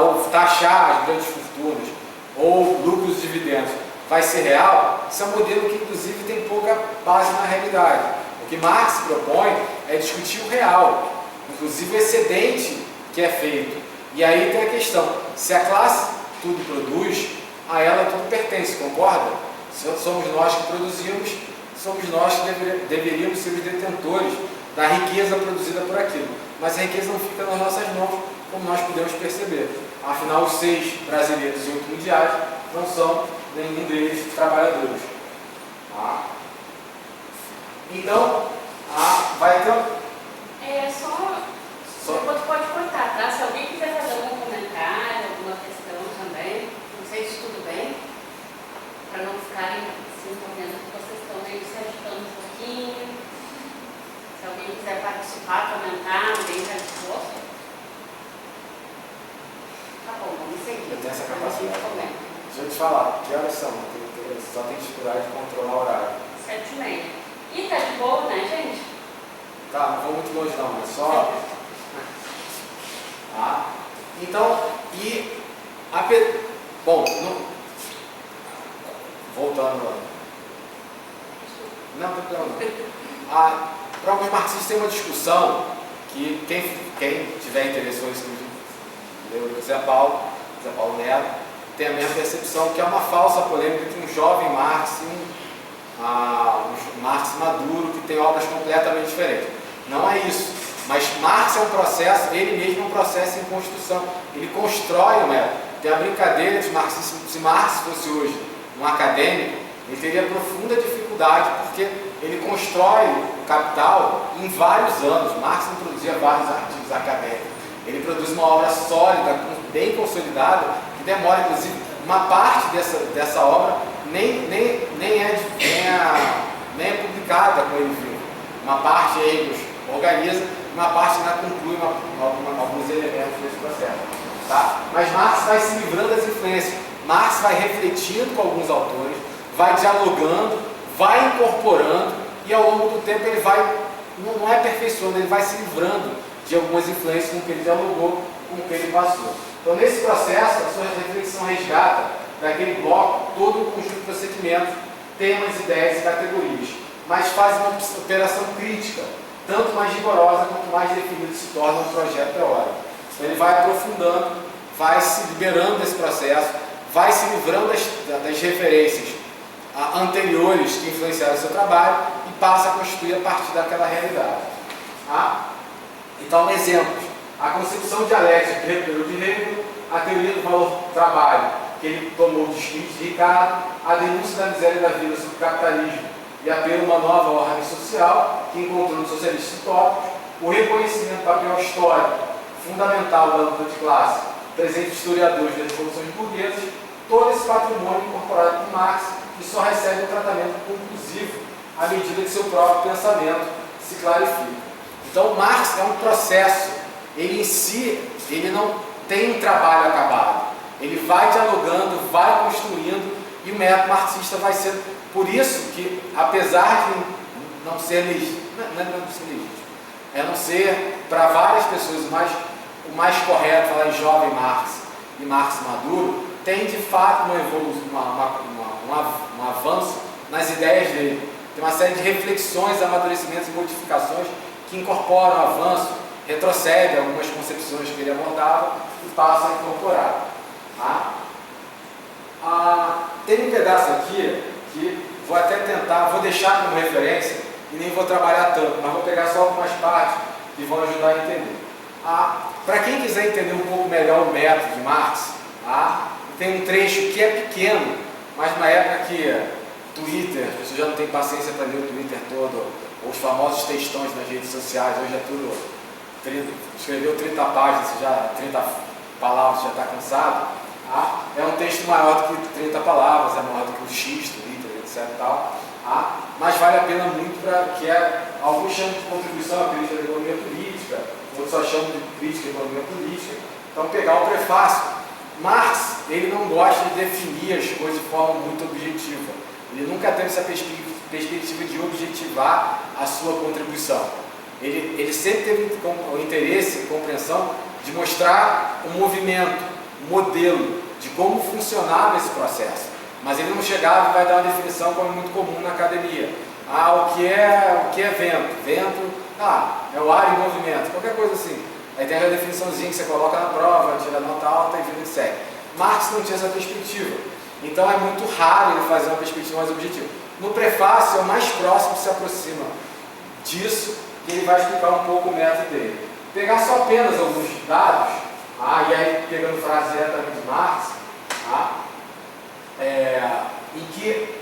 Speaker 2: ou taxar as grandes fortunas, ou lucros e dividendos, vai ser real, isso é um modelo que inclusive tem pouca base na realidade. O que Marx propõe é discutir o real, inclusive o excedente que é feito. E aí tem a questão, se a classe tudo produz, a ela tudo pertence, concorda? Se somos nós que produzimos, somos nós que deveríamos ser os detentores da riqueza produzida por aquilo. Mas a riqueza não fica nas nossas mãos, como nós podemos perceber. Afinal, os 6 brasileiros e 8 mundiais não são nenhum deles trabalhadores. Tá? Então, vai ter...
Speaker 1: Depois pode cortar, tá? Se alguém quiser fazer algum comentário, alguma questão também, não sei se tudo bem, para não ficarem se envolvendo que vocês estão meio se agitando um pouquinho. Se alguém quiser participar, comentar, alguém está disposto. Tá bom, vamos seguir.
Speaker 2: Eu tenho essa capacidade. Deixa eu te falar, que horas são? Só tem dificuldade de controlar o horário.
Speaker 1: 7h30. E tá de boa, né, gente?
Speaker 2: Tá, não vou muito longe não, mas só... Tá? Então, bom, voltando lá. Não, não. Para alguns marxistas tem uma discussão que quem tiver interesse hoje em Zé Paulo Neto, tem a mesma percepção que é uma falsa polêmica entre um jovem Marx e um Marx maduro que tem obras completamente diferentes. Não é isso. Mas Marx é um processo, ele mesmo é um processo em construção. Ele constrói o método. Tem a brincadeira de Marx. Se Marx fosse hoje um acadêmico, ele teria profunda dificuldade, porque ele constrói o Capital em vários anos. Marx não produzia vários artigos acadêmicos. Ele produz uma obra sólida, bem consolidada, que demora, inclusive, uma parte dessa obra nem é publicada com ele vivo. Uma parte Engels organiza, uma parte ainda conclui alguns elementos desse processo. Tá? Mas Marx vai se livrando das influências. Marx vai refletindo com alguns autores, vai dialogando, vai incorporando, e ao longo do tempo ele vai, não é aperfeiçoando, ele vai se livrando de algumas influências com que ele dialogou, com que ele passou. Então, nesse processo, a sua reflexão resgata daquele bloco todo um conjunto de procedimentos, temas, ideias e categorias, mas faz uma operação crítica, tanto mais rigorosa quanto mais definido se torna um projeto teórico. Então, ele vai aprofundando, vai se liberando desse processo, vai se livrando das referências anteriores que influenciaram o seu trabalho e passa a constituir a partir daquela realidade. Tá? Então, exemplos. A concepção dialética que recuperou de Hegel, a teoria do valor do trabalho, que ele tomou de Schmitt e Ricardo, a denúncia da miséria da vida sobre o capitalismo e apelo a uma nova ordem social, que encontrou nos socialistas utópicos, o reconhecimento do papel histórico fundamental da luta de classe, presente dos historiadores das revoluções burguesas, todo esse patrimônio incorporado por Marx, que só recebe um tratamento conclusivo à medida que seu próprio pensamento se clarifica. Então, Marx é um processo, ele em si, ele não tem um trabalho acabado. Ele vai dialogando, vai construindo, e o método marxista vai ser, por isso que, apesar de não ser legítimo, não ser para várias pessoas o mais correto falar em jovem Marx e Marx maduro, tem de fato uma evolução, um avanço nas ideias dele. Tem uma série de reflexões, amadurecimentos e modificações que incorporam avanço, retrocedem algumas concepções que ele abordava e passam a incorporar. Tá? Tem um pedaço aqui que vou até tentar, vou deixar como referência e nem vou trabalhar tanto, mas vou pegar só algumas partes que vão ajudar a entender. Para quem quiser entender um pouco melhor o método de Marx, tem um trecho que é pequeno, mas na época que Twitter, as pessoas já não têm paciência para ler o Twitter todo, os famosos textões nas redes sociais, hoje é tudo, escreveu 30 páginas, 30 palavras, já está cansado. É um texto maior do que 30 palavras, é maior do que o X, Twitter, etc. Mas vale a pena muito que alguns chamam de contribuição à crítica da economia política, outros só chamam de crítica da economia política. Então, pegar o prefácio. Marx, ele não gosta de definir as coisas de forma muito objetiva. Ele nunca teve essa perspectiva de objetivar a sua contribuição. Ele sempre teve o interesse e compreensão de mostrar um movimento, um modelo de como funcionava esse processo. Mas ele não chegava e vai dar uma definição como é muito comum na academia. O que é vento? Vento, é o ar em movimento, qualquer coisa assim. Aí tem a definiçãozinha que você coloca na prova, tira a nota alta e vida que segue. Marx não tinha essa perspectiva. Então é muito raro ele fazer uma perspectiva mais objetiva. No prefácio é o mais próximo que se aproxima disso, que ele vai explicar um pouco o método dele. Pegar só apenas alguns dados, e aí pegando frase diretamente de Marx, em que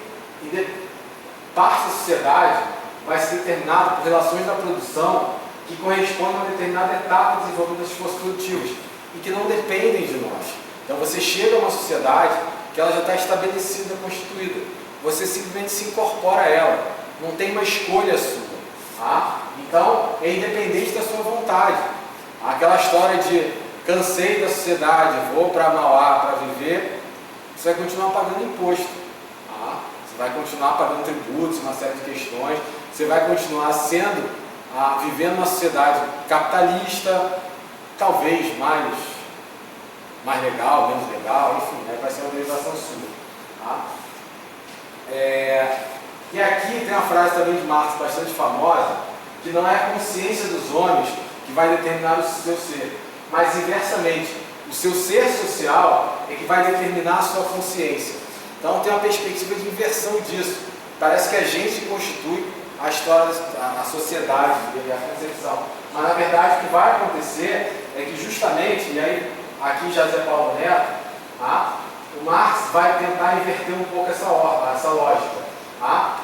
Speaker 2: parte da sociedade vai ser determinada por relações da produção que correspondem a uma determinada etapa de desenvolvimento das forças produtivas e que não dependem de nós. Então você chega a uma sociedade que ela já está estabelecida, constituída. Você simplesmente se incorpora a ela. Não tem uma escolha sua. Tá? Então é independente da sua vontade. Aquela história de cansei da sociedade, vou para Mauá para viver, você vai continuar pagando imposto. Tá? Você vai continuar pagando tributos, uma série de questões. Você vai continuar vivendo uma sociedade capitalista, talvez mais legal, menos legal, enfim, vai ser uma derivação sua. Tá? E aqui tem uma frase também de Marx bastante famosa, que não é a consciência dos homens que vai determinar o seu ser, mas inversamente, o seu ser social é que vai determinar a sua consciência. Então tem uma perspectiva de inversão disso. Parece que a gente constitui a história, a sociedade e a concepção. Mas na verdade o que vai acontecer é que justamente, e aí aqui já José Paulo Neto, o Marx vai tentar inverter um pouco essa lógica.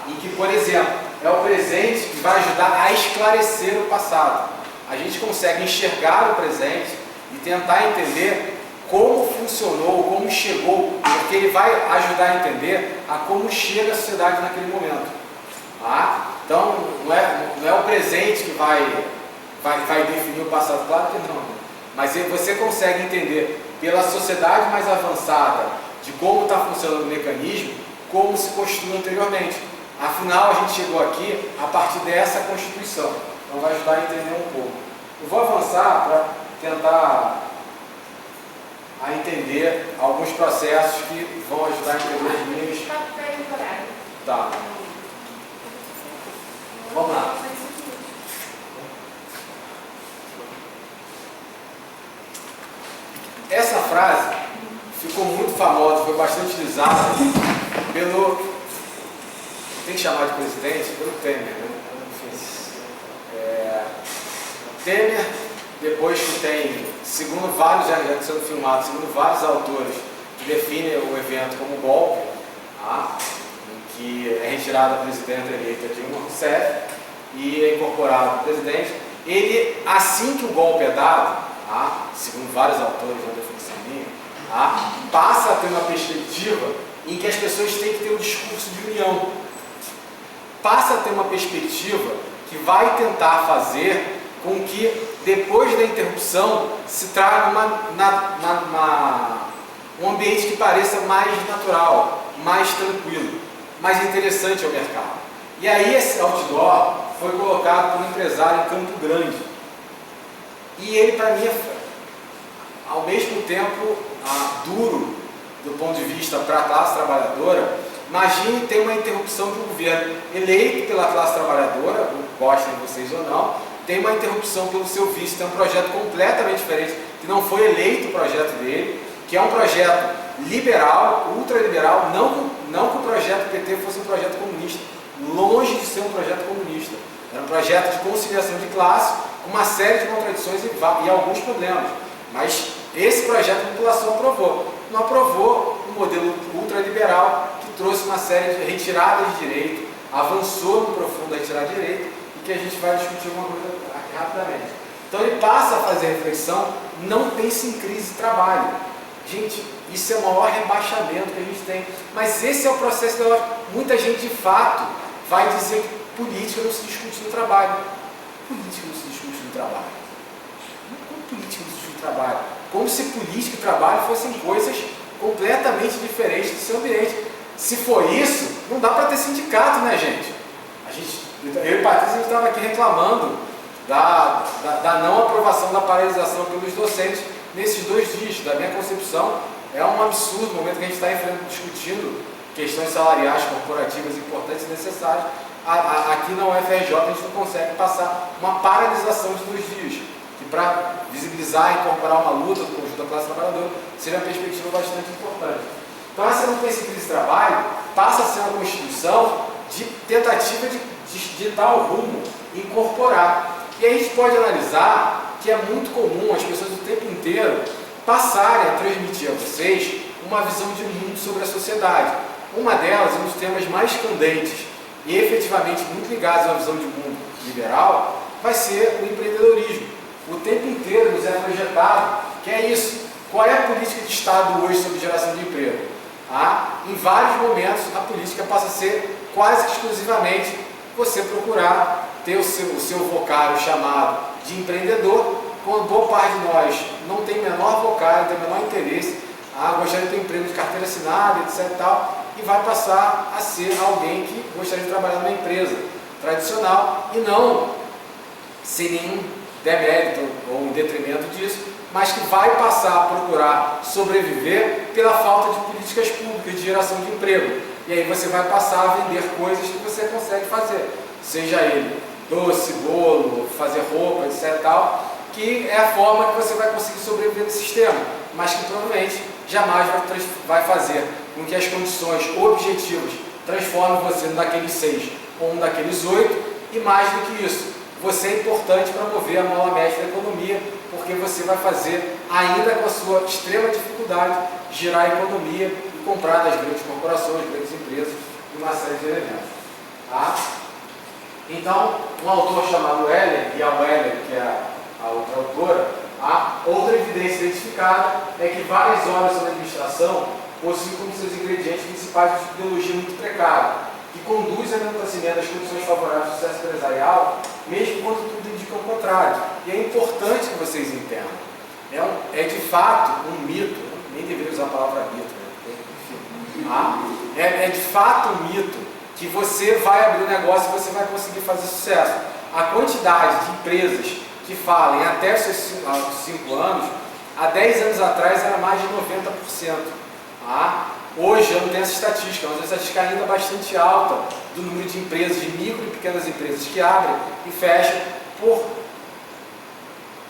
Speaker 2: Em que, por exemplo, é o presente que vai ajudar a esclarecer o passado. A gente consegue enxergar o presente e tentar entender como funcionou, como chegou, porque ele vai ajudar a entender a como chega a sociedade naquele momento. Então, não é o presente que vai definir o passado, claro que não. Mas você consegue entender pela sociedade mais avançada de como está funcionando o mecanismo, como se constituiu anteriormente. Afinal, a gente chegou aqui a partir dessa constituição. Então vai ajudar a entender um pouco. Eu vou avançar para tentar a entender alguns processos que vão ajudar a entender os níveis. Tá. Vamos lá. Essa frase ficou muito famosa, foi bastante utilizada pelo... Tem que chamar de presidente? Pelo Temer, né? Temer, depois que tem, segundo vários, já sendo filmados, segundo vários autores, que definem o evento como golpe, em que é retirada a presidenta eleita Dilma Rousseff e é incorporado o presidente, ele, assim que o golpe é dado, segundo vários autores na definição minha, passa a ter uma perspectiva em que as pessoas têm que ter um discurso de união. Passa a ter uma perspectiva que vai tentar fazer com que, depois da interrupção, se traga um ambiente que pareça mais natural, mais tranquilo, mais interessante ao mercado. E aí esse outdoor foi colocado por um empresário em Campo Grande. E ele, para mim, ao mesmo tempo duro do ponto de vista para a classe trabalhadora. Imagine ter uma interrupção de um governo eleito pela classe trabalhadora, gostem vocês ou não, tem uma interrupção pelo seu vice, tem um projeto completamente diferente, que não foi eleito o projeto dele, que é um projeto liberal, ultraliberal, não que o projeto do PT fosse um projeto comunista, longe de ser um projeto comunista. Era um projeto de conciliação de classe, com uma série de contradições e alguns problemas. Mas esse projeto a população aprovou. Não aprovou um modelo ultraliberal que trouxe uma série de retiradas de direito, avançou no profundo da retirada de direito, e que a gente vai discutir uma coisa aqui rapidamente. Então ele passa a fazer a reflexão, não pense em crise de trabalho. Gente, isso é o maior rebaixamento que a gente tem. Mas esse é o processo que muita gente de fato vai dizer que política não se discute no trabalho. Política não se discute no trabalho. Como política não se discute no trabalho? Como se política e trabalho fossem coisas completamente diferentes do seu ambiente. Se for isso, não dá para ter sindicato, né, gente? Eu e Patrícia, a gente estava aqui reclamando da não aprovação da paralisação pelos docentes nesses 2 dias. Da minha concepção, é um absurdo o momento que a gente está discutindo questões salariais, corporativas importantes e necessárias. Aqui na UFRJ a gente não consegue passar uma paralisação de 2 dias, que para visibilizar e incorporar uma luta do conjunto da classe trabalhadora seria uma perspectiva bastante importante. Então essa não tem crise de trabalho passa a ser uma constituição de tentativa de ditar o rumo, incorporar. E aí a gente pode analisar que é muito comum as pessoas o tempo inteiro passarem a transmitir a vocês uma visão de mundo sobre a sociedade. Uma delas, um dos temas mais candentes e efetivamente muito ligados à visão de mundo liberal, vai ser o empreendedorismo. O tempo inteiro nos é projetado que é isso. Qual é a política de Estado hoje sobre geração de emprego? Em vários momentos, a política passa a ser quase exclusivamente você procurar ter o seu vocário chamado de empreendedor, quando boa parte de nós não tem menor vocário, não tem menor interesse, gostaria de ter um emprego de carteira assinada, etc. E vai passar a ser alguém que gostaria de trabalhar numa empresa tradicional e não sem nenhum demérito ou em detrimento disso, mas que vai passar a procurar sobreviver pela falta de políticas públicas de geração de emprego. E aí você vai passar a vender coisas que você consegue fazer, seja ele doce, bolo, fazer roupa, etc. Que é a forma que você vai conseguir sobreviver no sistema, mas que provavelmente jamais vai fazer com que as condições objetivas transformem você num daqueles 6 ou um daqueles 8, e mais do que isso, você é importante para mover a mola média da economia, porque você vai fazer, ainda com a sua extrema dificuldade, girar a economia e comprar das grandes corporações, grandes empresas e uma série de elementos. Então, um autor chamado Weller, e a Weller, que é a outra autora, outra evidência identificada é que várias obras sobre administração possuem como seus ingredientes principais uma ideologia muito precária, que conduz ao enaltecimento das condições favoráveis ao sucesso empresarial, mesmo quando tudo indica o contrário. E é importante que vocês entendam. É de fato um mito, nem deveria usar a palavra mito, é de fato um mito que você vai abrir um negócio e você vai conseguir fazer sucesso. A quantidade de empresas que falem até os seus 5 anos, há 10 anos atrás era mais de 90%. Hoje eu não tenho essa estatística, mas a estatística ainda é bastante alta do número de empresas, de micro e pequenas empresas que abrem e fecham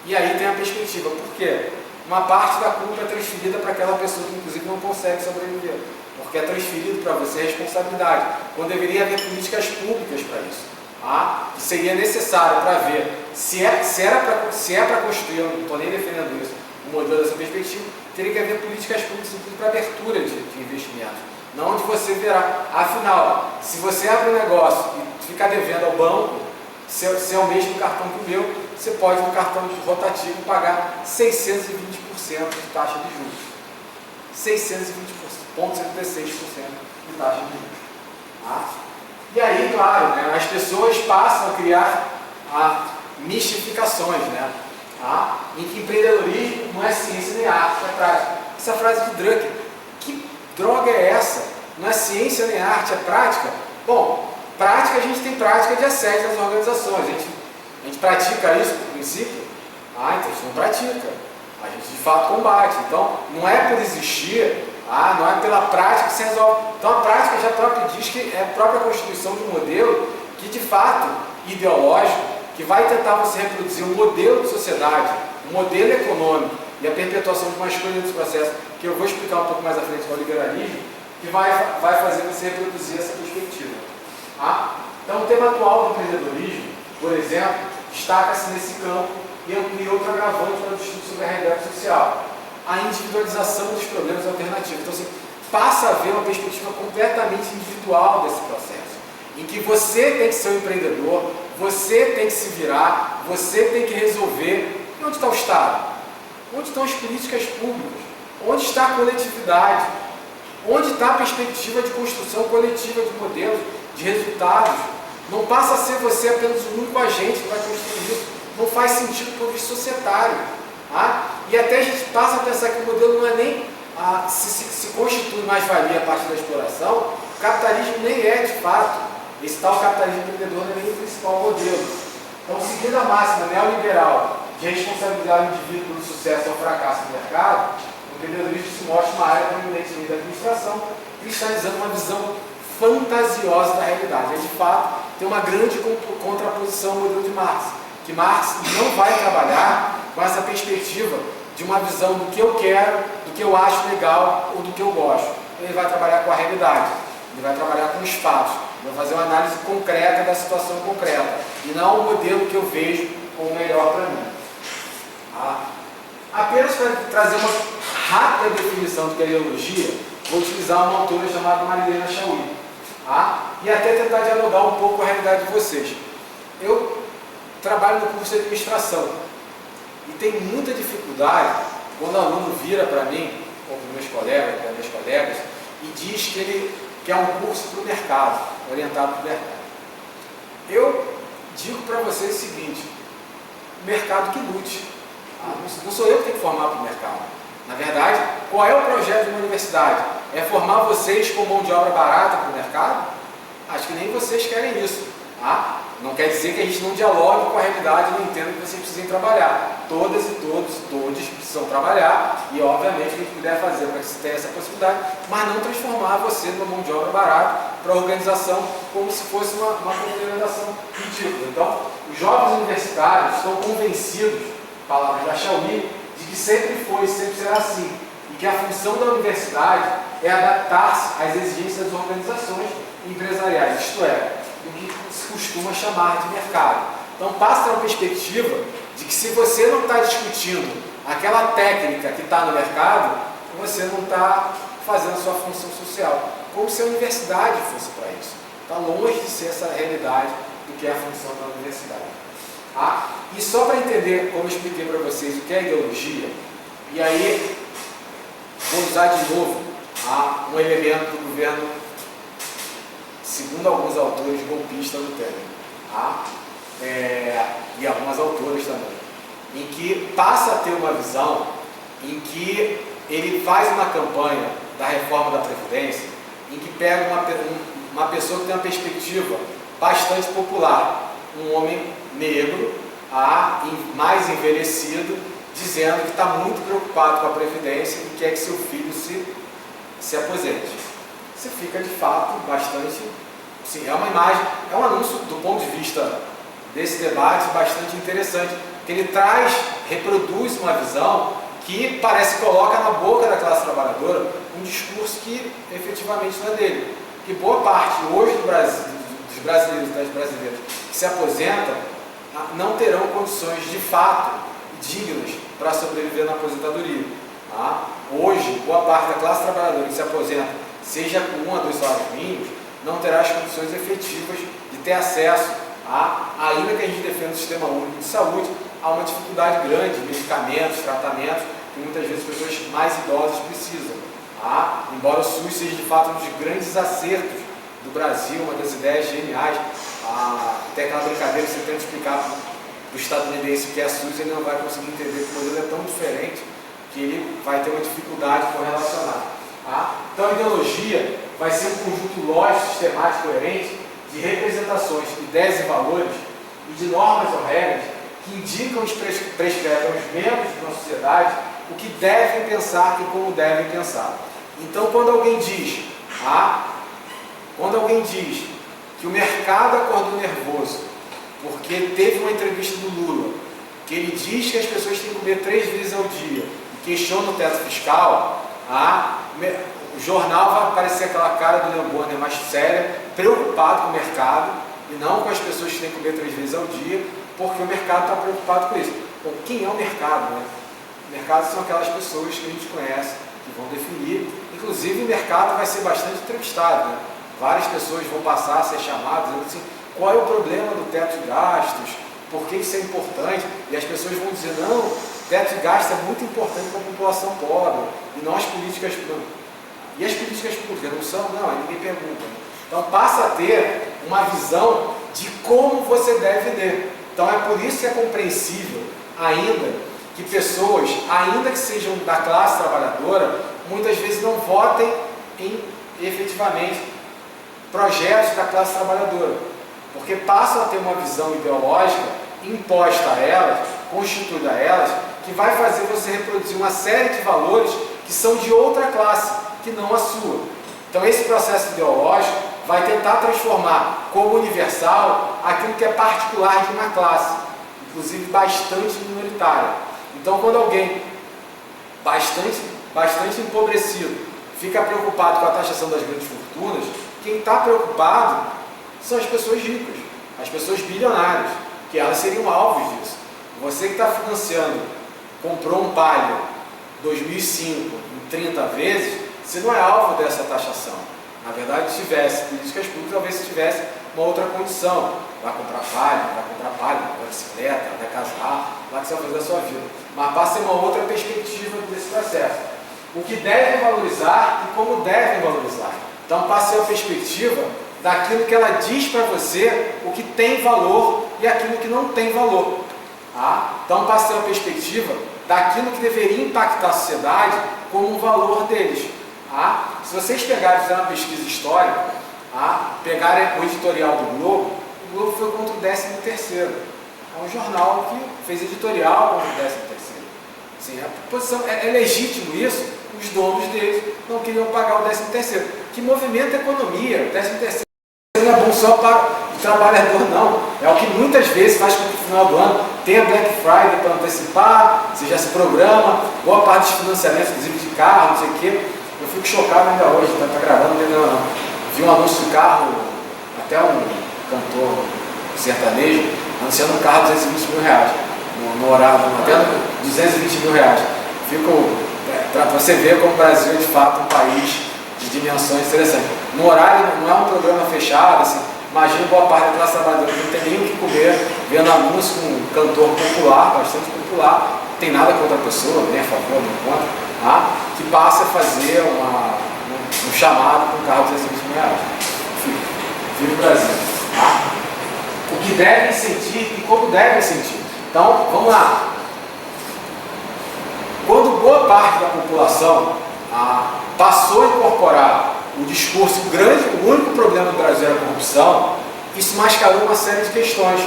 Speaker 2: E aí tem a perspectiva, por quê? Uma parte da culpa é transferida para aquela pessoa que inclusive não consegue sobreviver, porque é transferido para você a responsabilidade, quando deveria haver políticas públicas para isso. Que seria necessário para ver se é para construir, eu não estou nem defendendo isso, um modelo dessa perspectiva, teria que haver políticas públicas para abertura de investimentos, não onde você verá. Afinal, se você abre um negócio e ficar devendo ao banco, se é o mesmo cartão que o meu, você pode no cartão rotativo pagar 620% de taxa de juros. 620,76% de taxa de juros. E aí, claro, as pessoas passam a criar mistificações, em que empreendedorismo não é ciência nem arte, é prática. Essa frase de Drucker, que droga é essa? Não é ciência nem arte, é prática? Bom, prática, a gente tem prática de assédio das organizações. A gente pratica isso, por princípio? Então a gente não pratica. A gente de fato combate. Então, não é por existir, não é pela prática que se resolve. Então a prática já própria diz que é a própria constituição de um modelo que de fato ideológico, que vai tentar você reproduzir um modelo de sociedade, um modelo econômico e a perpetuação de uma escolha desse processo, que eu vou explicar um pouco mais à frente, que é o liberalismo, que vai fazer você reproduzir essa perspectiva. Então o tema atual do empreendedorismo, por exemplo, destaca-se nesse campo e amplia outro agravante para o estudo sobre a realidade social: a individualização dos problemas alternativos. Então, passa a haver uma perspectiva completamente individual desse processo, em que você tem que ser um empreendedor, você tem que se virar, você tem que resolver. E onde está o Estado? Onde estão as políticas públicas? Onde está a coletividade? Onde está a perspectiva de construção coletiva de modelos, de resultados? Não passa a ser você apenas o único agente que vai construir isso. Não faz sentido do ponto de vista societário. E até a gente passa a pensar que o modelo não é nem se constitui mais-valia a partir da exploração. O capitalismo nem é, de fato, esse tal capitalismo empreendedor não é nem o principal modelo. Então, seguindo a máxima neoliberal de responsabilizar o indivíduo pelo sucesso ou fracasso do mercado, o empreendedorismo se mostra uma área prominente da administração, cristalizando uma visão fantasiosa da realidade. De fato, tem uma grande contraposição ao modelo de Marx, que Marx não vai trabalhar com essa perspectiva de uma visão do que eu quero, do que eu acho legal ou do que eu gosto. Ele vai trabalhar com a realidade, ele vai trabalhar com os fatos, vai fazer uma análise concreta da situação concreta, e não o modelo que eu vejo como melhor para mim. Apenas para trazer uma rápida definição do que é ideologia, vou utilizar uma autora chamada Marilena Chauí, tá? E até tentar dialogar um pouco com a realidade de vocês. Eu trabalho no curso de administração e tenho muita dificuldade quando o aluno vira para mim, ou para meus colegas, para minhas colegas, e diz que ele quer um curso para o mercado, orientado para o mercado. Eu digo para vocês o seguinte: o mercado que lute. Não sou eu que tenho que formar para o mercado. Na verdade, qual é o projeto de uma universidade? É formar vocês com mão de obra barata para o mercado? Acho que nem vocês querem isso. Tá? Não quer dizer que a gente não dialogue com a realidade e não entenda que vocês precisem trabalhar. Todas e todos precisam trabalhar e, obviamente, o que a gente puder fazer para que se tenha essa possibilidade, mas não transformar você numa mão de obra barata para a organização como se fosse uma complementação ridícula. Então, os jovens universitários estão convencidos, palavras da Chauí, de que sempre foi e sempre será assim, e que a função da universidade é adaptar-se às exigências das organizações empresariais, isto é, o que se costuma chamar de mercado. Então passa a perspectiva de que se você não está discutindo aquela técnica que está no mercado, você não está fazendo a sua função social, como se a universidade fosse para isso. Está longe de ser essa realidade do que é a função da universidade. Tá? E só para entender, como eu expliquei para vocês, o que é ideologia, e aí vou usar de novo um elemento do governo, segundo alguns autores, golpista do Temer, tá? E algumas autoras também, em que passa a ter uma visão em que ele faz uma campanha da reforma da Previdência, em que pega uma pessoa que tem uma perspectiva bastante popular, um homem negro, mais envelhecido, dizendo que está muito preocupado com a Previdência e quer que seu filho se aposente. Você fica de fato bastante, sim, é uma imagem, é um anúncio do ponto de vista desse debate bastante interessante, que ele reproduz uma visão que parece que coloca na boca da classe trabalhadora um discurso que efetivamente não é dele. Que boa parte hoje dos brasileiros e das brasileiras que se aposentam não terão condições de fato dignas para sobreviver na aposentadoria. Tá? Hoje, boa parte da classe trabalhadora que se aposenta, seja com 1 a 2 salários mínimos, não terá as condições efetivas de ter acesso ainda que a gente defenda o sistema único de saúde, há uma dificuldade grande de medicamentos, tratamentos, que muitas vezes as pessoas mais idosas precisam. Tá? Embora o SUS seja de fato um dos grandes acertos do Brasil, uma das ideias geniais, até aquela brincadeira que você tenta explicar para o estadunidense o que é SUS, ele não vai conseguir entender que o modelo é tão diferente que ele vai ter uma dificuldade para relacionar. Tá? Então a ideologia vai ser um conjunto lógico, sistemático, coerente de representações, ideias e valores e de normas ou regras que indicam e prescrevem aos membros de uma sociedade o que devem pensar e como devem pensar. Então quando alguém diz que o mercado acordou nervoso porque teve uma entrevista do Lula, que ele diz que as pessoas têm que comer 3 vezes ao dia e questiona o teto fiscal, o jornal vai aparecer aquela cara do Leon Bonner mais séria, preocupado com o mercado e não com as pessoas que têm que comer 3 vezes ao dia, porque o mercado está preocupado com isso. Bom, quem é o mercado? Né? O mercado são aquelas pessoas que a gente conhece, que vão definir. Inclusive o mercado vai ser bastante entrevistado. Né? Várias pessoas vão passar a ser chamadas, dizendo assim, qual é o problema do teto de gastos, por que isso é importante, e as pessoas vão dizer, não, o teto de gastos é muito importante para a população pobre, e não as políticas públicas. E as políticas públicas não são? Não, aí ninguém pergunta. Então passa a ter uma visão de como você deve ler. Então é por isso que é compreensível ainda que pessoas, ainda que sejam da classe trabalhadora, muitas vezes não votem em efetivamente projetos da classe trabalhadora, porque passam a ter uma visão ideológica imposta a elas, constituída a elas, que vai fazer você reproduzir uma série de valores que são de outra classe, que não a sua. Então esse processo ideológico vai tentar transformar como universal aquilo que é particular de uma classe, inclusive bastante minoritária. Então quando alguém bastante empobrecido fica preocupado com a taxação das grandes fortunas, quem está preocupado são as pessoas ricas, as pessoas bilionárias, que elas seriam alvos disso. Você que está financiando, comprou um Palio 2005 em 30 vezes, você não é alvo dessa taxação. Na verdade, se tivesse políticas públicas, talvez se tivesse uma outra condição. Vai comprar palha, vai bicicleta, vai casar, vai que você vai fazer a sua vida. Mas passa a ser uma outra perspectiva desse processo. O que devem valorizar e como devem valorizar. Então passa a ser a perspectiva daquilo que ela diz para você, o que tem valor e aquilo que não tem valor. Tá? Então passa a ser a perspectiva daquilo que deveria impactar a sociedade como um valor deles. Tá? Se vocês pegarem e fizerem uma pesquisa histórica, tá? Pegarem o editorial do Globo, o Globo foi contra o 13º. É um jornal que fez editorial contra o 13º. Sim, a posição, é legítimo isso, os donos deles não queriam pagar o 13º, que movimenta a economia. O 13º não é bom só para o trabalhador, não. É o que muitas vezes faz com que no final do ano tenha Black Friday para antecipar, você já se programa, boa parte dos financiamentos, inclusive de carro, não sei o quê. Eu fico chocado ainda hoje, tá gravando, não entendeu não. Vi um anúncio de carro, até um cantor sertanejo, anunciando um carro de 220 mil reais, no horário, até 220 mil reais. Para você ver como o Brasil é de fato um país de dimensões interessantes. No horário não é um programa fechado, assim, imagina boa parte da classe trabalhadora que não tem nem o que comer, vendo anúncio com um cantor popular, bastante popular, não tem nada contra a pessoa, nem a favor, nem contra, tá? Que passa a fazer um chamado com um carro de 220 mil reais. Vive o Brasil. Tá? O que devem sentir e como devem sentir. Então, vamos lá. Quando boa parte da população passou a incorporar o discurso grande, o único problema do Brasil era a corrupção, isso mascarou uma série de questões,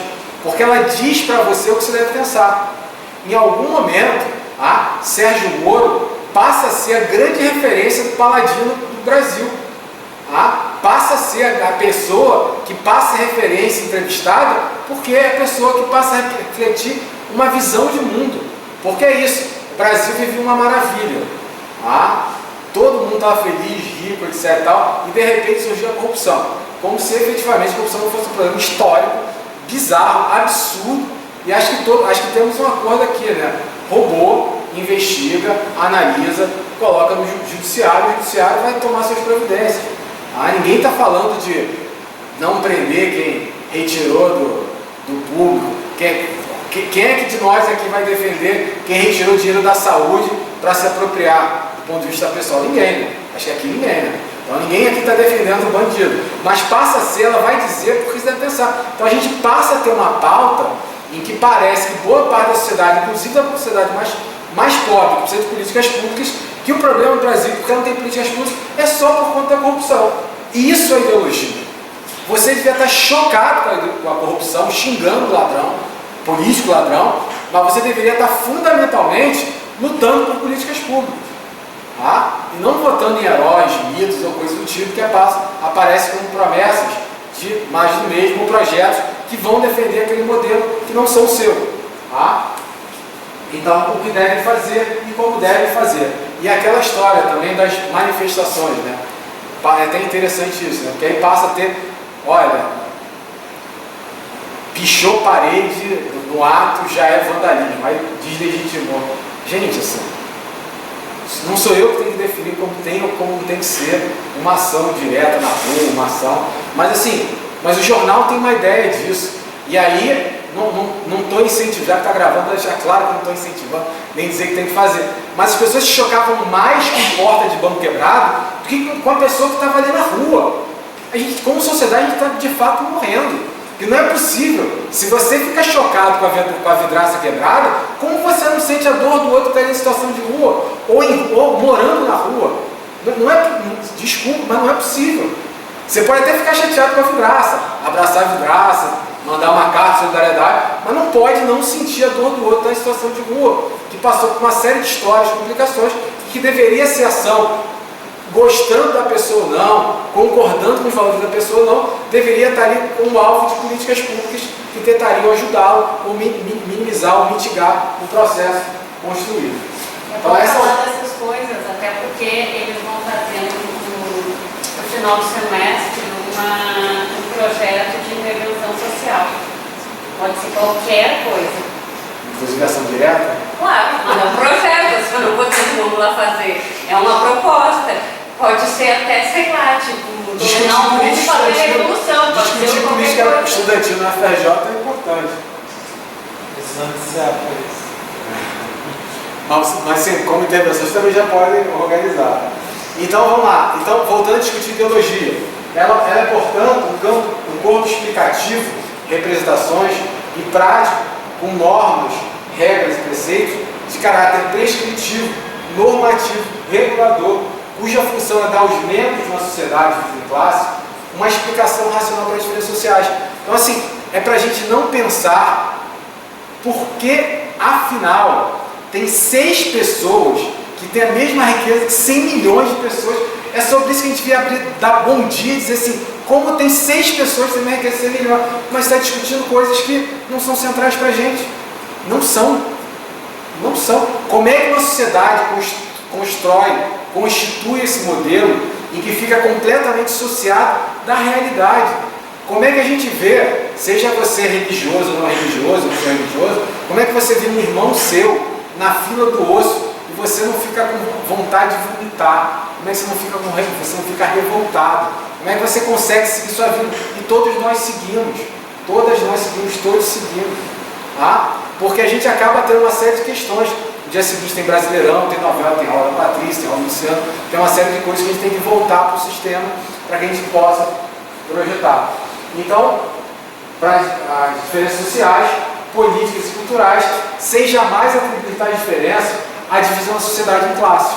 Speaker 2: porque ela diz para você o que você deve pensar. Em algum momento, Sérgio Moro passa a ser a grande referência do paladino do Brasil. Passa a ser a pessoa que passa a referência entrevistada, porque é a pessoa que passa a refletir uma visão de mundo. Porque é isso, o Brasil vivia uma maravilha. Todo mundo estava feliz, rico, etc. E de repente surgiu a corrupção. Como se efetivamente a corrupção não fosse um problema histórico, bizarro, absurdo. E acho que temos um acordo aqui, né? Roubou, investiga, analisa, coloca no judiciário, o judiciário vai tomar suas providências. Ninguém está falando de não prender quem retirou do público. Quem é que de nós aqui vai defender quem retirou o dinheiro da saúde para se apropriar do ponto de vista pessoal? Ninguém, né? Acho que aqui ninguém, né? Então ninguém aqui está defendendo o bandido. Mas passa a ser, ela vai dizer porque você deve pensar. Então a gente passa a ter uma pauta em que parece que boa parte da sociedade, inclusive da sociedade mais pobre, que precisa de políticas públicas, que o problema do Brasil, porque não tem políticas públicas, é só por conta da corrupção. E isso é ideologia. Você devia estar chocado com a corrupção, xingando o ladrão, político ladrão, mas você deveria estar fundamentalmente lutando por políticas públicas. E não votando em heróis, mitos ou coisas do tipo que aparecem como promessas de mais do mesmo, ou projetos que vão defender aquele modelo que não são o seu. Então, o que devem fazer e como devem fazer. E aquela história também das manifestações, né? É até interessante isso, né? Porque aí passa a ter, olha, pichou parede no ato, já é vandalismo, aí deslegitimou. Gente, assim, não sou eu que tenho que definir como tem que ser uma ação direta na rua, uma ação, mas o jornal tem uma ideia disso. E aí, não estou incentivando, está gravando, deixar claro que não estou incentivando, nem dizer que tem que fazer. Mas as pessoas se chocavam mais com porta de banco quebrado do que com a pessoa que estava ali na rua. A gente, como sociedade, a gente está de fato morrendo. E não é possível. Se você fica chocado com a vidraça quebrada, como você não sente a dor do outro que está em situação de rua? Ou morando na rua? Desculpa, mas não é possível. Você pode até ficar chateado com a vidraça, abraçar a vidraça, mandar uma carta de solidariedade, mas não pode não sentir a dor do outro na situação de rua, que passou por uma série de histórias, complicações, que deveria ser ação, gostando da pessoa ou não, concordando com os valores da pessoa ou não, deveria estar ali como alvo de políticas públicas que tentariam ajudá-lo ou minimizar ou mitigar o processo construído.
Speaker 1: Então, falar dessas coisas, até porque eles vão fazendo no final do semestre um projeto de intervenção social. Pode ser qualquer coisa.
Speaker 2: Inclusive ação direta?
Speaker 1: Claro, mas é um projeto, se eu não vou ter um a fazer. É uma proposta. Pode ser até, sei lá, tipo, dominar o mundo e fazer revolução. Pode ser
Speaker 2: Discutir
Speaker 1: qualquer
Speaker 2: política
Speaker 1: coisa.
Speaker 2: estudantil na FRJ é importante. Mas sim, como intervenções também já podem organizar. Então vamos lá. Então, voltando a discutir ideologia. Ela é, portanto, um corpo explicativo, representações e prático, com normas, regras e preceitos de caráter prescritivo, normativo, regulador, cuja função é dar aos membros de uma sociedade de classe uma explicação racional para as diferenças sociais. Então, assim, é para a gente não pensar porque, afinal, tem 6 pessoas que têm a mesma riqueza que 100 milhões de pessoas. É sobre isso que a gente devia abrir, dar bom dia e dizer assim, como tem 6 pessoas que têm a mesma riqueza que 100 milhões, mas está discutindo coisas que não são centrais para a gente. Não são. Não são. Como é que uma sociedade constitui esse modelo em que fica completamente dissociado da realidade? Como é que a gente vê, seja você religioso ou não religioso, como é que você vê um irmão seu na fila do osso e você não fica com vontade de vomitar? Como é que você não fica revoltado? Como é que você consegue seguir sua vida? E todos nós seguimos, todos seguimos. Tá? Porque a gente acaba tendo uma série de questões. No dia seguinte tem Brasileirão, tem novela, tem aula da Patrícia, tem aula do Luciano, tem uma série de coisas que a gente tem que voltar para o sistema para que a gente possa projetar. Então, para as diferenças sociais, políticas e culturais, seja mais atribuir tais diferenças a divisão da sociedade em classes.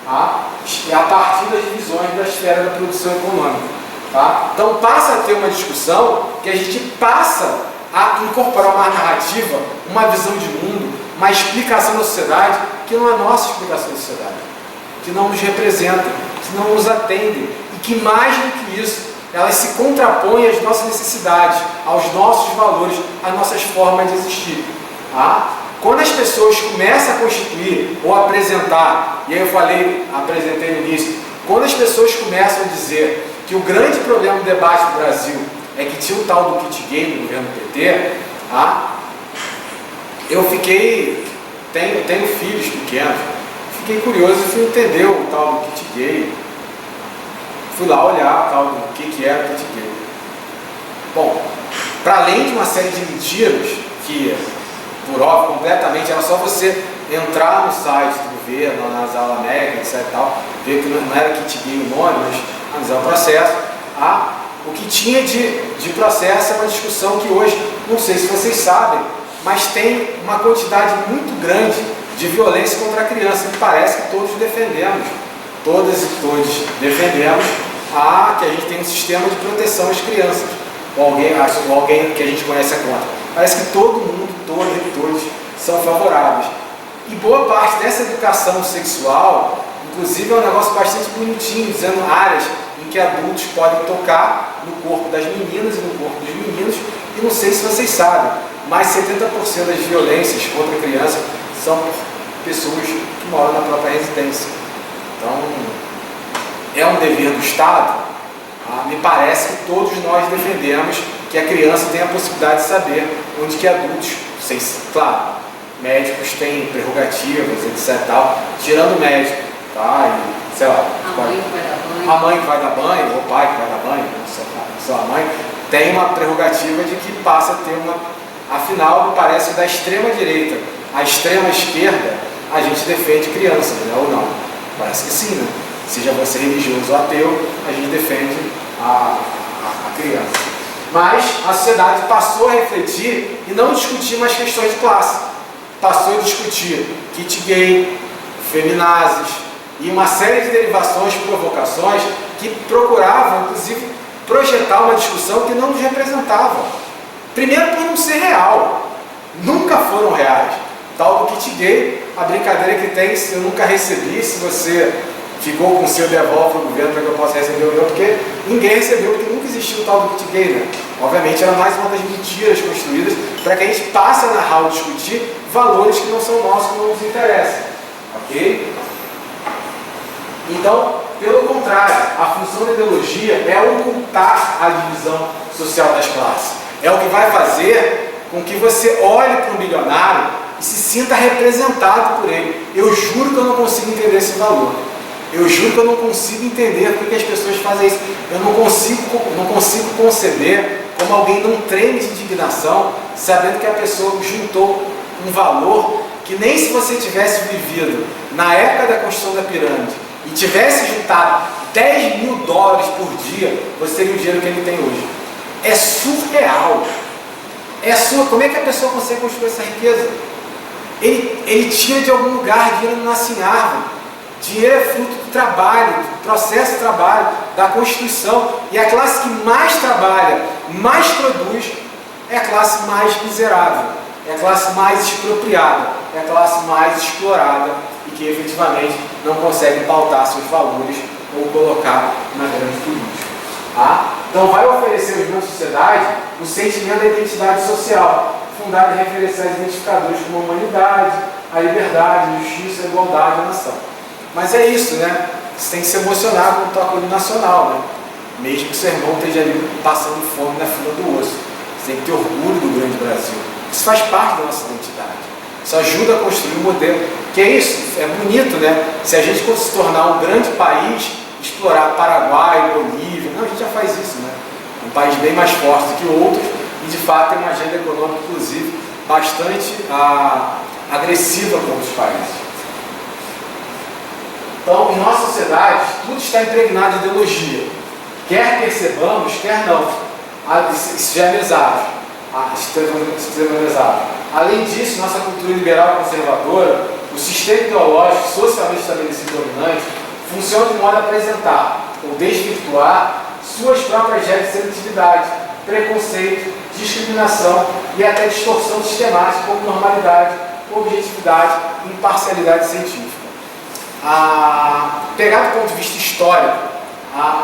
Speaker 2: Tá? E a partir das divisões da esfera da produção econômica. Tá? Então passa a ter uma discussão que a gente passa a incorporar uma narrativa, uma visão de mundo, uma explicação da sociedade que não é nossa explicação da sociedade, que não nos representa, que não nos atende e que mais do que isso, elas se contrapõem às nossas necessidades, aos nossos valores, às nossas formas de existir. Tá? Quando as pessoas começam a constituir ou apresentar, e aí eu apresentei no início, quando as pessoas começam a dizer que o grande problema do debate do Brasil é que tinha o tal do kit gay no governo PT, tá? Eu tenho filhos pequenos, fiquei curioso e fui entender o tal do kit gay. Fui lá olhar tal do que era o kit gay. Bom, para além de uma série de mentiras que, por óbvio, completamente, era só você entrar no site do governo, nas aulas médicas, etc. Tal, ver que não era kit gay o nome, mas analisar o processo. O que tinha de processo é uma discussão que hoje, não sei se vocês sabem, mas tem uma quantidade muito grande de violência contra a criança, que parece que todos defendemos, todas e todos defendemos que a gente tem um sistema de proteção às crianças, ou alguém que a gente conhece é contra. Parece que todo mundo, todos são favoráveis. E boa parte dessa educação sexual, inclusive, é um negócio bastante bonitinho, dizendo áreas em que adultos podem tocar no corpo das meninas e no corpo dos meninos, e não sei se vocês sabem, mas 70% das violências contra a criança são pessoas que moram na própria residência. Então, é um dever do Estado. Me parece que todos nós defendemos que a criança tenha a possibilidade de saber onde que adultos, claro, médicos têm prerrogativas, etc. Tal, tirando o médico, tá? E, sei lá, a mãe que vai dar banho, ou o pai que vai dar banho, sua mãe, tem uma prerrogativa de que passa a ter uma. Afinal, me parece que da extrema direita à extrema esquerda, a gente defende crianças, né? Ou não? Parece que sim, né? Seja você religioso ou ateu, a gente defende a criança. Mas a sociedade passou a refletir e não discutir mais questões de classe. Passou a discutir kit gay, feminazes e uma série de derivações, provocações que procuravam, inclusive, projetar uma discussão que não nos representava. Primeiro por não ser real. Nunca foram reais. Tal do kit gay, a brincadeira que tem, se eu nunca recebi, se você ficou com o seu devolve para o governo para que eu possa receber o meu, porque ninguém recebeu, porque nunca existiu o tal do kit gay, né? Obviamente era mais uma das mentiras construídas para que a gente passe a narrar ou discutir valores que não são nossos, que não nos interessam. Ok? Então, pelo contrário, a função da ideologia é ocultar a divisão social das classes. É o que vai fazer com que você olhe para um bilionário e se sinta representado por ele. Eu juro que eu não consigo entender esse valor. Eu juro que eu não consigo entender por que as pessoas fazem isso. Eu não consigo conceber como alguém num trem de indignação, sabendo que a pessoa juntou um valor que nem se você tivesse vivido na época da construção da pirâmide e tivesse juntado $10.000 por dia, você teria o dinheiro que ele tem hoje. É surreal. Como é que a pessoa consegue construir essa riqueza? Ele tira de algum lugar, dinheiro não nasce em árvore. Dinheiro é fruto do trabalho, do processo de trabalho, da Constituição. E a classe que mais trabalha, mais produz, é a classe mais miserável, é a classe mais expropriada, é a classe mais explorada e que efetivamente não consegue pautar seus valores ou colocar na grande política. Tá? Então vai oferecer aos membros da sociedade o sentimento da identidade social, fundado em referenciais identificadores como a humanidade, a liberdade, a justiça, a igualdade, a nação. Mas é isso, né? Você tem que se emocionar com o toque nacional, né? Mesmo que seu irmão esteja ali passando fome na fila do osso. Você tem que ter orgulho do grande Brasil. Isso faz parte da nossa identidade. Isso ajuda a construir um modelo. Que é isso? É bonito, né? Se a gente se tornar um grande país, explorar Paraguai, Bolívia... Não, a gente já faz isso, né? Um país bem mais forte do que outros e, de fato, tem uma agenda econômica, inclusive, bastante agressiva contra os países. Então, em nossa sociedade, tudo está impregnado de ideologia. Quer percebamos, quer não. Isso já é mesário. Além disso, nossa cultura liberal e conservadora, o sistema ideológico socialmente estabelecido dominante, funciona de modo a apresentar ou desvirtuar suas próprias regras de seletividade, preconceito, discriminação e até distorção sistemática como normalidade, objetividade e imparcialidade científica. Pegar do ponto de vista histórico,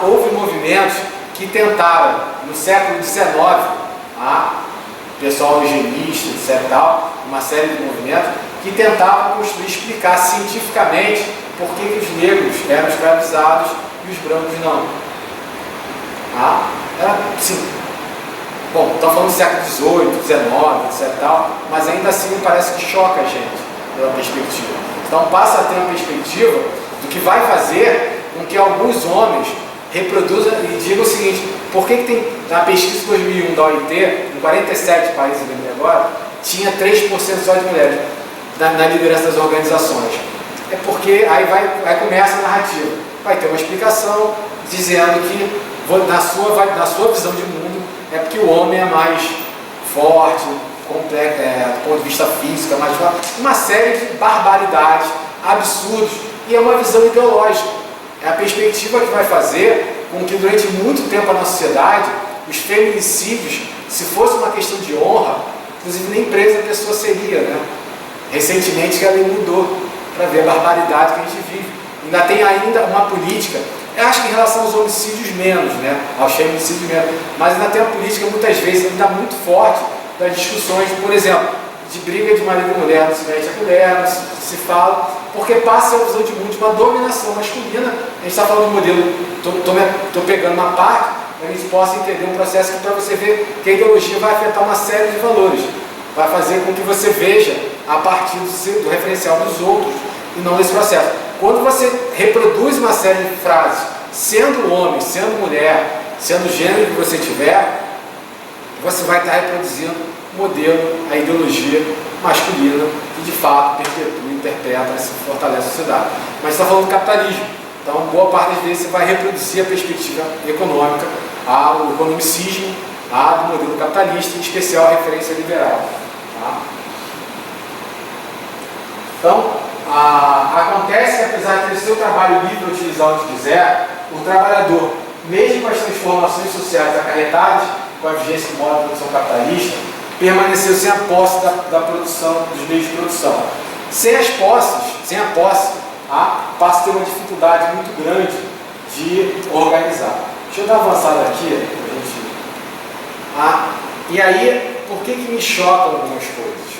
Speaker 2: houve movimentos que tentaram, no século XIX, pessoal eugenista, etc., uma série de movimentos, que tentavam construir, explicar cientificamente por que os negros eram escravizados e os brancos não. Era assim. Bom, estamos falando do século XVIII, XIX, etc., mas ainda assim parece que choca a gente pela perspectiva. Então passa a ter uma perspectiva do que vai fazer com que alguns homens reproduzam e digam o seguinte: por que tem, na pesquisa de 2001 da OIT, em 47 países agora, tinha 3% só de mulheres na liderança das organizações? É porque aí começa a narrativa. Vai ter uma explicação dizendo que na sua visão de mundo é porque o homem é mais forte, do ponto de vista físico, mais forte, uma série de barbaridades, absurdos, e é uma visão ideológica. É a perspectiva que vai fazer com que durante muito tempo na sociedade os feminicídios, se fosse uma questão de honra, inclusive nem presa a pessoa seria, né? Recentemente que a lei mudou para ver a barbaridade que a gente vive. Ainda tem uma política, eu acho que em relação aos homicídios menos, né? Aos feminicídios menos, mas ainda tem uma política muitas vezes ainda muito forte das discussões, por exemplo, de briga de marido e mulher, não se mete a colher, não se fala, porque passa a visão de mundo de uma dominação masculina. A gente está falando do modelo, estou pegando uma parte, para que a gente possa entender um processo que, para você ver que a ideologia vai afetar uma série de valores, vai fazer com que você veja a partir do referencial dos outros e não desse processo. Quando você reproduz uma série de frases, sendo homem, sendo mulher, sendo o gênero que você tiver, você vai estar reproduzindo o modelo, a ideologia masculina que de fato perpetua, interpreta e fortalece a sociedade. Mas está falando do capitalismo. Então, boa parte das vezes você vai reproduzir a perspectiva econômica, o economicismo, do modelo capitalista, em especial a referência liberal. Tá? Então, acontece que, apesar de ter seu trabalho livre para utilizar onde quiser, o trabalhador, mesmo com as transformações sociais acarretadas com a vigência do modo de produção capitalista, permaneceu sem a posse da produção, dos meios de produção. Sem a posse, passa a ter uma dificuldade muito grande de organizar. Deixa eu dar uma avançada aqui, e aí, por que me chocam algumas coisas?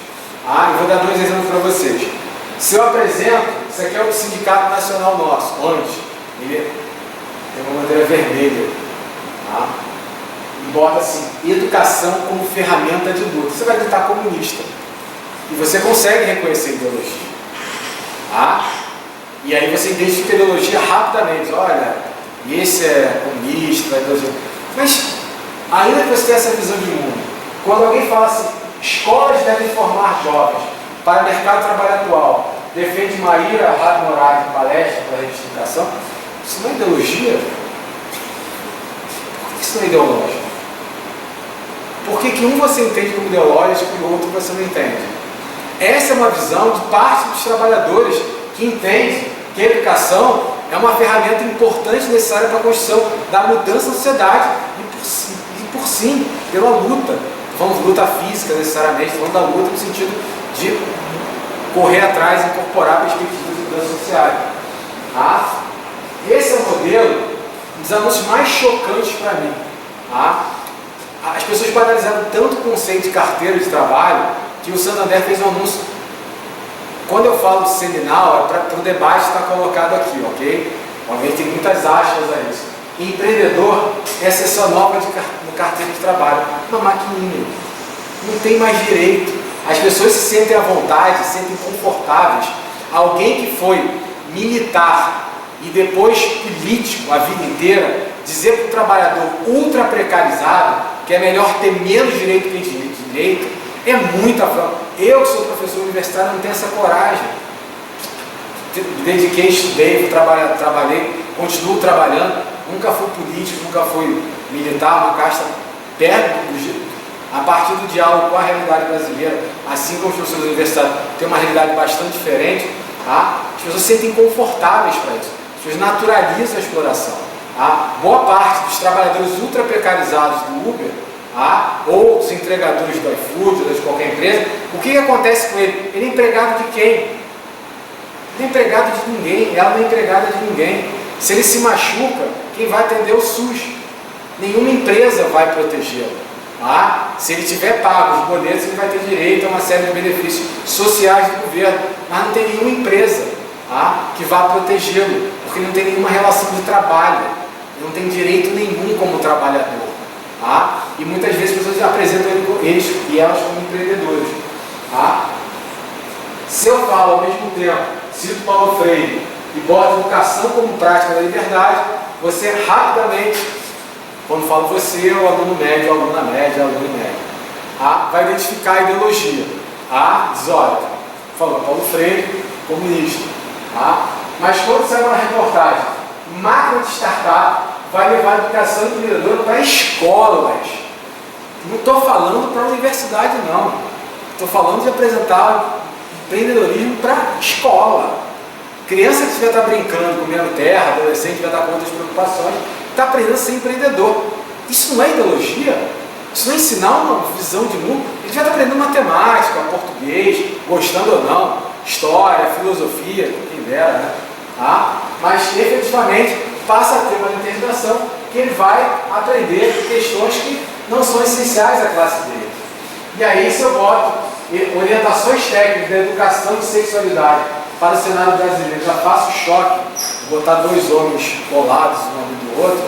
Speaker 2: Eu vou dar 2 exemplos para vocês. Se eu apresento, isso aqui é o Sindicato Nacional nosso, onde ele tem uma bandeira vermelha, e bota assim: educação como ferramenta de luta. Você vai gritar comunista. E você consegue reconhecer a ideologia. Tá? E aí você identifica a ideologia rapidamente. Olha, esse é comunista, mas ainda que você tenha essa visão de mundo, quando alguém fala assim, escolas devem formar jovens para o mercado de trabalho atual, defende Maíra Rabi Moraes em palestra para a revista Educação, isso não é ideologia? Por que isso não é ideológico? Por que um você entende como ideológico e o outro você não entende? Essa é uma visão de parte dos trabalhadores que entendem que a educação é uma ferramenta importante necessária para a construção da mudança na sociedade e por sim, pela luta. Falando de luta física necessariamente, falando da luta no sentido de correr atrás e incorporar perspectivas de mudança social. Tá? Esse é o modelo, um dos anúncios mais chocantes para mim. Tá? As pessoas banalizaram tanto o conceito de carteira de trabalho que o Santander fez um anúncio. Quando eu falo de seminal, é para o debate estar colocado aqui, ok? Obviamente tem muitas aspas a isso. Empreendedor é exceção nova no carteira de trabalho. Uma maquininha. Não tem mais direito. As pessoas se sentem à vontade, se sentem confortáveis. Alguém que foi militar e depois político a vida inteira, dizer para o trabalhador ultra precarizado que é melhor ter menos direito que direito, é muita afronta. Eu, que sou professor universitário, não tenho essa coragem. Me dediquei, estudei, trabalhei, continuo trabalhando. Nunca fui político, nunca fui militar, uma casta perto a partir do diálogo com a realidade brasileira, assim como os professores universitários têm uma realidade bastante diferente, tá? As pessoas se sentem confortáveis para isso. As pessoas naturalizam a exploração. Tá? Boa parte dos trabalhadores ultra precarizados do Uber, tá? Ou dos entregadores do iFood, ou de qualquer empresa, o que acontece com ele? Ele é empregado de quem? Ele não é empregado de ninguém, ela não é empregada de ninguém. Se ele se machuca, quem vai atender é o SUS. Nenhuma empresa vai protegê-lo. Tá? Se ele tiver pago os boletos, ele vai ter direito a uma série de benefícios sociais do governo, mas não tem nenhuma empresa, tá? Que vá protegê-lo, porque não tem nenhuma relação de trabalho, não tem direito nenhum como trabalhador. Tá? E muitas vezes as pessoas apresentam eles e elas como empreendedores. Tá? Se eu falo ao mesmo tempo, cito Paulo Freire e boto educação como prática da liberdade, você rapidamente, quando falo você, o aluno médio, a aluna média, o aluno médio, tá? Vai identificar a ideologia. Tá? Diz, olha, falou Paulo Freire, comunista. Tá? Mas quando sai uma reportagem, máquina de startup vai levar a educação empreendedora para escolas. Não estou falando para a universidade, não. Estou falando de apresentar empreendedorismo para escola. Criança que estiver brincando, comendo terra, adolescente que vai dar com outras preocupações, está aprendendo a ser empreendedor. Isso não é ideologia? Isso não é ensinar uma visão de mundo? Ele já está aprendendo matemática, português, gostando ou não, história, filosofia, quem dera, né? Tá? Mas efetivamente passa a ter uma determinação que ele vai aprender questões que não são essenciais à classe dele. E aí, se eu boto orientações técnicas da educação e sexualidade para o cenário brasileiro, já faço choque, botar dois homens colados um lado do outro,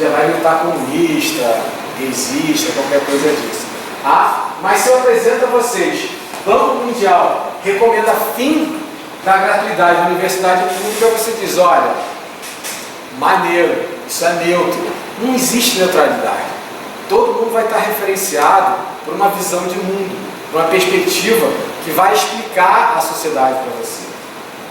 Speaker 2: já vai gritar comunista, gaysista, qualquer coisa disso. Ah, mas se eu apresento a vocês, Banco Mundial recomenda fim da gratuidade da universidade pública, você diz, olha, maneiro, isso é neutro. Não existe neutralidade. Todo mundo vai estar referenciado por uma visão de mundo, por uma perspectiva que vai explicar a sociedade para você.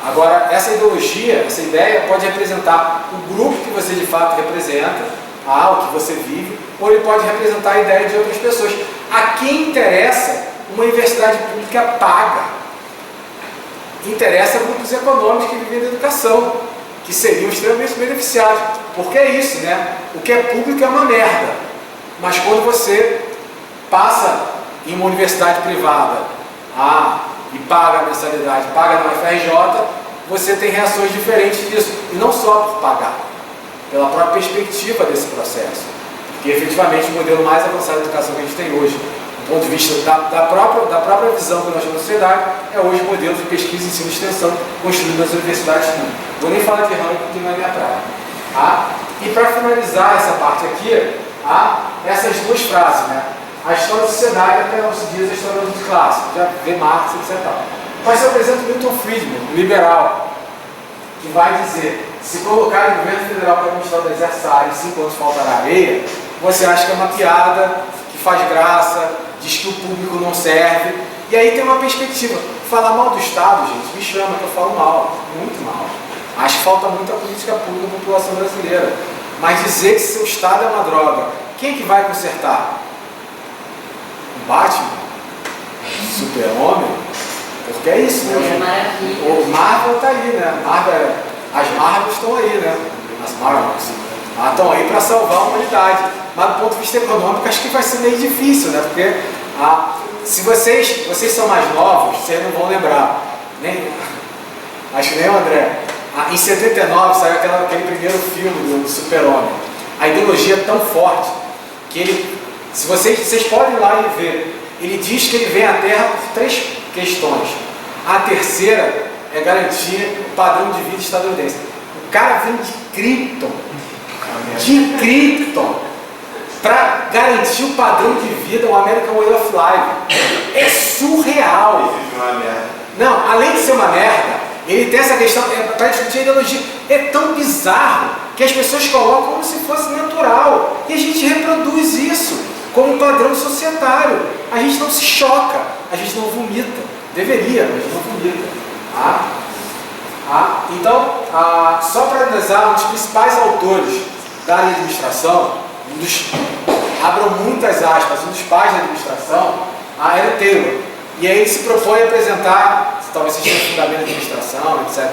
Speaker 2: Agora, essa ideologia, essa ideia pode representar o grupo que você de fato representa, o que você vive, ou ele pode representar a ideia de outras pessoas. A quem interessa uma universidade pública paga? Interessa grupos econômicos que vivem da educação, que seriam extremamente beneficiados. Porque é isso, né? O que é público é uma merda. Mas quando você passa em uma universidade privada e paga a mensalidade, paga na UFRJ, você tem reações diferentes disso. E não só por pagar, pela própria perspectiva desse processo. Porque efetivamente o modelo mais avançado de educação que a gente tem hoje, do ponto de vista da própria visão que nós temos na sociedade, é hoje o modelo de pesquisa, ensino e extensão construído nas universidades públicas. Vou nem falar de ranking, porque não é minha praia. E para finalizar essa parte aqui, essas duas frases, né? a história da sociedade até os dias da história de classe, já vê Marx, etc. Mas eu apresento Milton Friedman, um liberal, que vai dizer, se colocar o governo federal para administrar o exército em 5 anos faltará areia, você acha que é uma piada, que faz graça, diz que o público não serve, e aí tem uma perspectiva. Falar mal do Estado, gente, me chama que eu falo mal, muito mal. Acho que falta muita política pública na população brasileira. Mas dizer que seu Estado é uma droga, quem é que vai consertar? O Batman? Super-Homem? Porque é isso, né? O Marvel está aí, né? As Marvels estão aí, né? As Marvels estão aí para salvar a humanidade. Mas do ponto de vista econômico, acho que vai ser meio difícil, né? Porque se vocês são mais novos, vocês não vão lembrar. Acho que nem o André. Em 79 saiu aquele primeiro filme do Super-Homem. A ideologia é tão forte que ele, se vocês podem ir lá e ver, ele diz que ele vem à Terra por 3 questões. A terceira é garantir o padrão de vida estadunidense. O cara vem de Krypton, para garantir o padrão de vida, o American Way of Life. É surreal. Não, além de ser uma merda, ele tem essa questão, para discutir a ideologia, é tão bizarro que as pessoas colocam como se fosse natural. E a gente reproduz isso como um padrão societário. A gente não se choca, a gente não vomita. Deveria, mas não vomita. Então, só para analisar, um dos principais autores da área de administração, abram muitas aspas, um dos pais da administração, era o Taylor. E aí ele se propõe a apresentar, talvez seja o fundamento da administração, etc.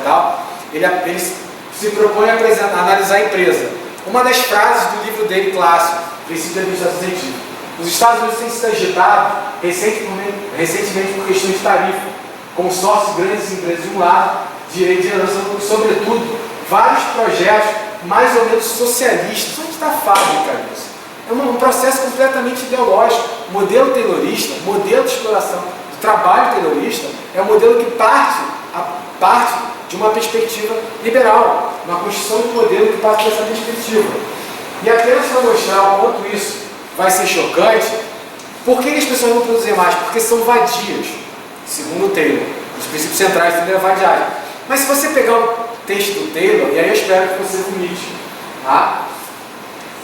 Speaker 2: Ele se propõe a analisar a empresa. Uma das frases do livro dele clássico, Princípio da Administração Científica: os Estados Unidos têm sido agitados recentemente por questões de tarifa, consórcios de grandes empresas de um lado, direito de herança, sobretudo, vários projetos mais ou menos socialistas. Onde está a fábrica disso? É um processo completamente ideológico. Modelo taylorista, modelo de exploração do trabalho taylorista, é um modelo que parte de uma perspectiva liberal, uma construção de um modelo que parte dessa perspectiva. E apenas para mostrar o quanto isso vai ser chocante, por que as pessoas não produzem mais? Porque são vadias, segundo o Taylor. Os princípios centrais dele é vadiagem. Mas se você pegar o texto do Taylor, e aí eu espero que você vomite,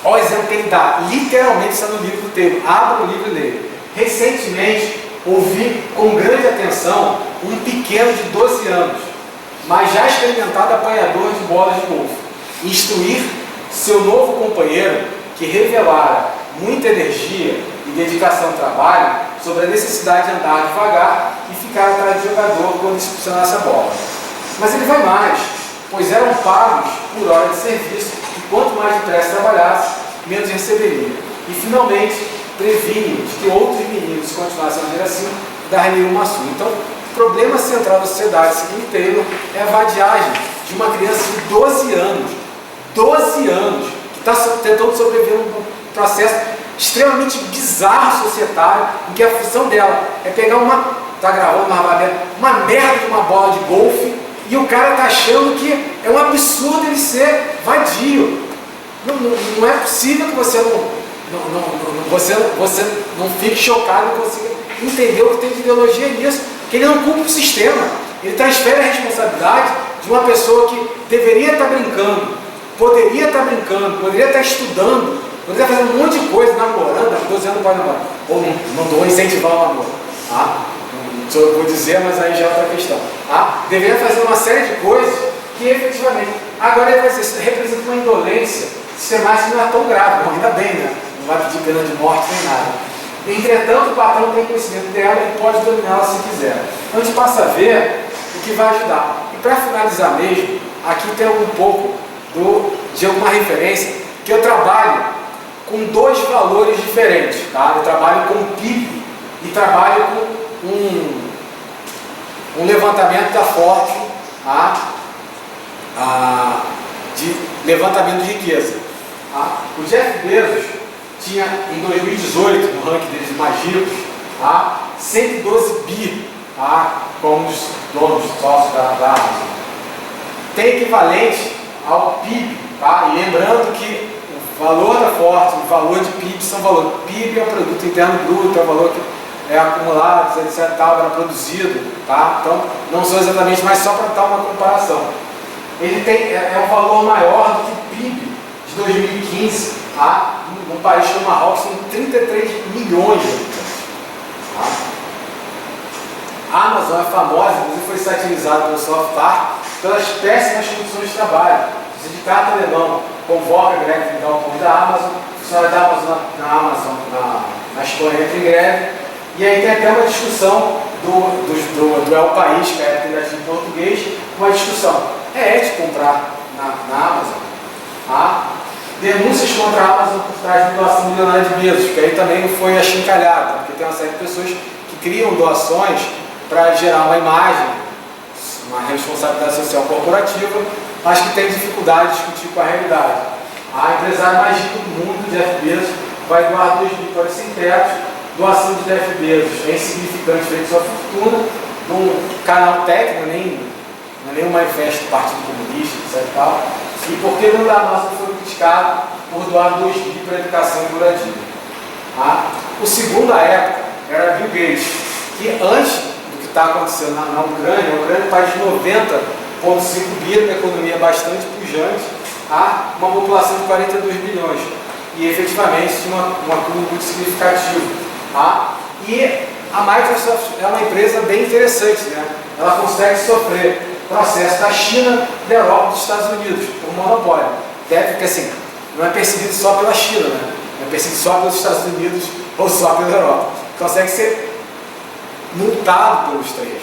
Speaker 2: olha o exemplo que ele dá, literalmente está no livro do Taylor. Abra o livro dele. Recentemente, ouvi com grande atenção um pequeno de 12 anos, mas já experimentado apanhador de bolas de golfe, instruir seu novo companheiro, que revelara muita energia e dedicação ao trabalho, sobre a necessidade de andar devagar e ficar atrás do jogador quando expulsionasse a bola. Mas ele vai mais, pois eram pagos por hora de serviço e quanto mais depressa trabalhasse, menos receberia. E finalmente, previne de que outros meninos continuassem a agir assim, dar-lhe uma surra. Então, o problema central da sociedade, segundo Taylor, é a vadiagem de uma criança de 12 anos, que está tentando sobreviver num processo extremamente bizarro societário, em que a função dela é pegar uma merda de uma bola de golfe, e o cara está achando que é um absurdo ele ser vadio. Não é possível que você não fique chocado e consiga entender o que tem de ideologia nisso, que ele não culpa o sistema, ele transfere a responsabilidade de uma pessoa que deveria estar brincando, poderia estar estudando, poderia estar fazendo um monte de coisa, namorando, 12 anos não pode namorar, ou não vou incentivar o namoro, eu vou dizer, mas aí já é outra questão, deveria fazer uma série de coisas que efetivamente, agora ele representa uma indolência sistemática que não é tão grave, bom, ainda bem, né? Não vai pedir pena de morte nem nada. Entretanto, o patrão tem conhecimento dela e pode dominá-la se quiser. Então a gente passa a ver o que vai ajudar. E para finalizar mesmo, aqui tem um pouco de alguma referência, que eu trabalho com 2 valores diferentes. Tá? Eu trabalho com o PIB e trabalho com um levantamento da Fortune, de levantamento de riqueza. O Jeff Bezos tinha, em 2018, no ranking deles mais ricos, 112 bi, como os donos sócios da Amazon. Tem equivalente ao PIB, e lembrando que valor da Ford, o valor de PIB são valores. PIB é o produto interno bruto, é o valor que é acumulado, etc. Tal, era produzido, tá? Então, não são exatamente, mas só para dar uma comparação. Ele tem, é um valor maior do que o PIB de 2015, tá? Num país como o Marrocos, tem 33 milhões de habitantes. Tá? A Amazon é famosa, inclusive foi satirizada pelo South Park, pelas péssimas condições de trabalho. O sindicato alemão convoca a greve de balcões da Amazon, o funcionário da Amazon na Espanha entra em greve, e aí tem até uma discussão do El País, que é a alternativa em português, uma discussão. É ético comprar na Amazon? Tá? Denúncias contra a Amazon por trás de doação milionária de Bezos, que aí também foi achincalhado, porque tem uma série de pessoas que criam doações para gerar uma imagem, uma responsabilidade social corporativa, mas que tem dificuldade de discutir com a realidade. A empresária mais rica do mundo, Jeff Bezos, vai doar 2 mil para sem teto. Doação de Jeff Bezos é insignificante frente à sua fortuna, num canal técnico, não é nem um manifesto do Partido Comunista, etc. Tal. E por que o da nossa foi criticado por doar 2 mil para educação e moradia? Tá? O segundo à época era Bill Gates, que antes do que está acontecendo na Ucrânia, a Ucrânia é um país de 90,5 bilhões, uma economia bastante pujante, tá? Uma população de 42 bilhões. E efetivamente tinha um acúmulo muito significativo. Tá? E a Microsoft é uma empresa bem interessante, né? Ela consegue sofrer processo da China, da Europa e dos Estados Unidos, por monopólio. Deve que assim, não é perseguido só pela China, né? Não é perseguido só pelos Estados Unidos ou só pela Europa. Consegue ser multado pelos três.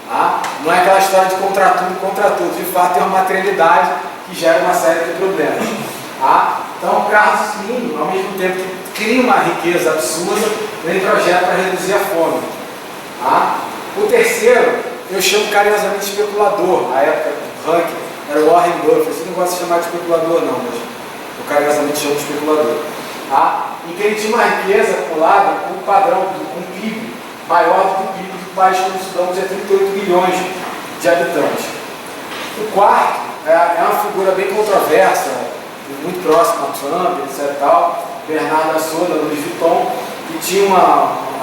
Speaker 2: Tá? Não é aquela história de contra tudo. De fato, tem uma materialidade que gera uma série de problemas. Tá? Então, Carlos Slim, ao mesmo tempo que cria uma riqueza absurda, vem projeto para reduzir a fome. Tá? O terceiro, eu chamo carinhosamente de especulador. A época do ranking era o Warren Buffett. Você não gosta de chamar de especulador, não, mas eu carinhosamente chamo de especulador. Tá? E que ele tinha uma riqueza acumulada com um padrão, com um PIB maior do que o PIB do país como o Sudão, que é 38 milhões de habitantes. O quarto é uma figura bem controversa, muito próximo a Trump, etc. Tal, Bernardo Arnault, da Louis Vuitton, que tinha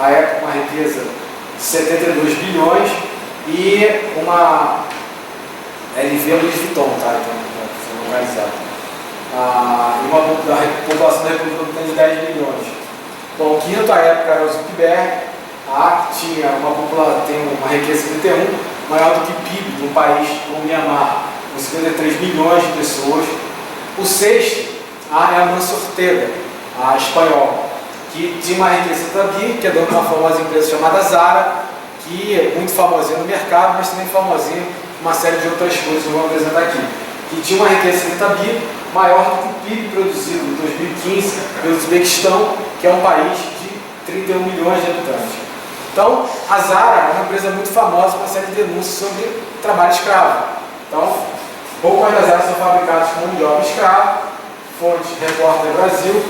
Speaker 2: à época uma riqueza de 72 bilhões e uma LV Louis Vuitton, tá? Então, para ser localizado. E uma população da República Dominicana de 10 milhões. Bom, o quinto à época era o Zuckerberg, que tinha tem uma riqueza de 31, maior do que o PIB de um país como o Mianmar, com 53 milhões de pessoas. O sexto é a Manso Ortega, a espanhola, que tinha uma riqueza também, que é dona de uma famosa empresa chamada Zara, que é muito famosinha no mercado, mas também famosinha em uma série de outras coisas que eu vou apresentar aqui. Que tinha uma riqueza de Tabi maior do que o PIB produzido em 2015 pelo Uzbequistão, que é um país de 31 milhões de habitantes. Então, a Zara é uma empresa muito famosa com uma série de denúncias sobre trabalho escravo. Então, roupas da Zara são fabricadas com mão de obra escrava, fonte Repórter Brasil,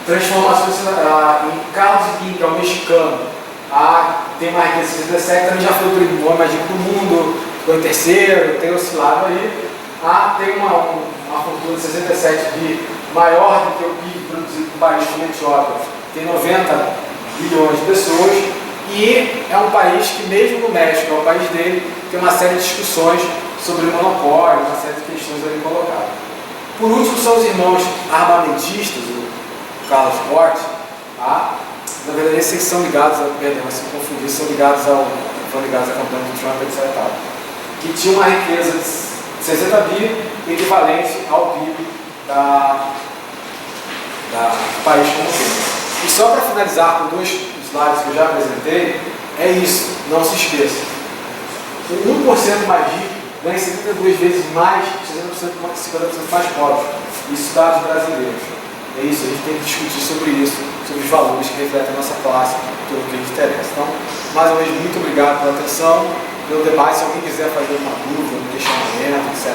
Speaker 2: transformações em Carlos Slim, que é um mexicano, tem uma riqueza de 17, também já foi o primeiro mais rico do mundo, foi em terceiro, tem oscilado aí. Tem uma fortuna de 67 bi, maior do que o PIB produzido no país como a Etiópia, tem 90 bilhões de pessoas, e é um país que, mesmo no México, é o país dele, tem uma série de discussões sobre monopólio, uma série de questões ali colocadas. Por último, são os irmãos armamentistas, o Carlos Porte, na verdade, esses são ligados se confundir, são ligados à campanha do Trump, etc. Que tinha uma riqueza de 60 bi, equivalente ao PIB do país como todo. E só para finalizar com 2 slides que eu já apresentei, é isso, não se esqueça. O 1% mais rico ganha 72 vezes mais, 50% mais pobre. Isso dados brasileiros. É isso, a gente tem que discutir sobre isso, sobre os valores que refletem a nossa classe, tudo o que nos interessa. Então, mais uma vez, muito obrigado pela atenção, pelo debate. Se alguém quiser fazer uma dúvida, um questionamento, etc.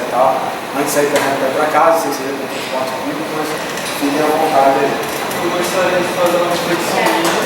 Speaker 2: Antes de sair para casa, sem ser com transporte público, mas fiquem à vontade aí.
Speaker 3: Eu gostaria de fazer uma reflexão minha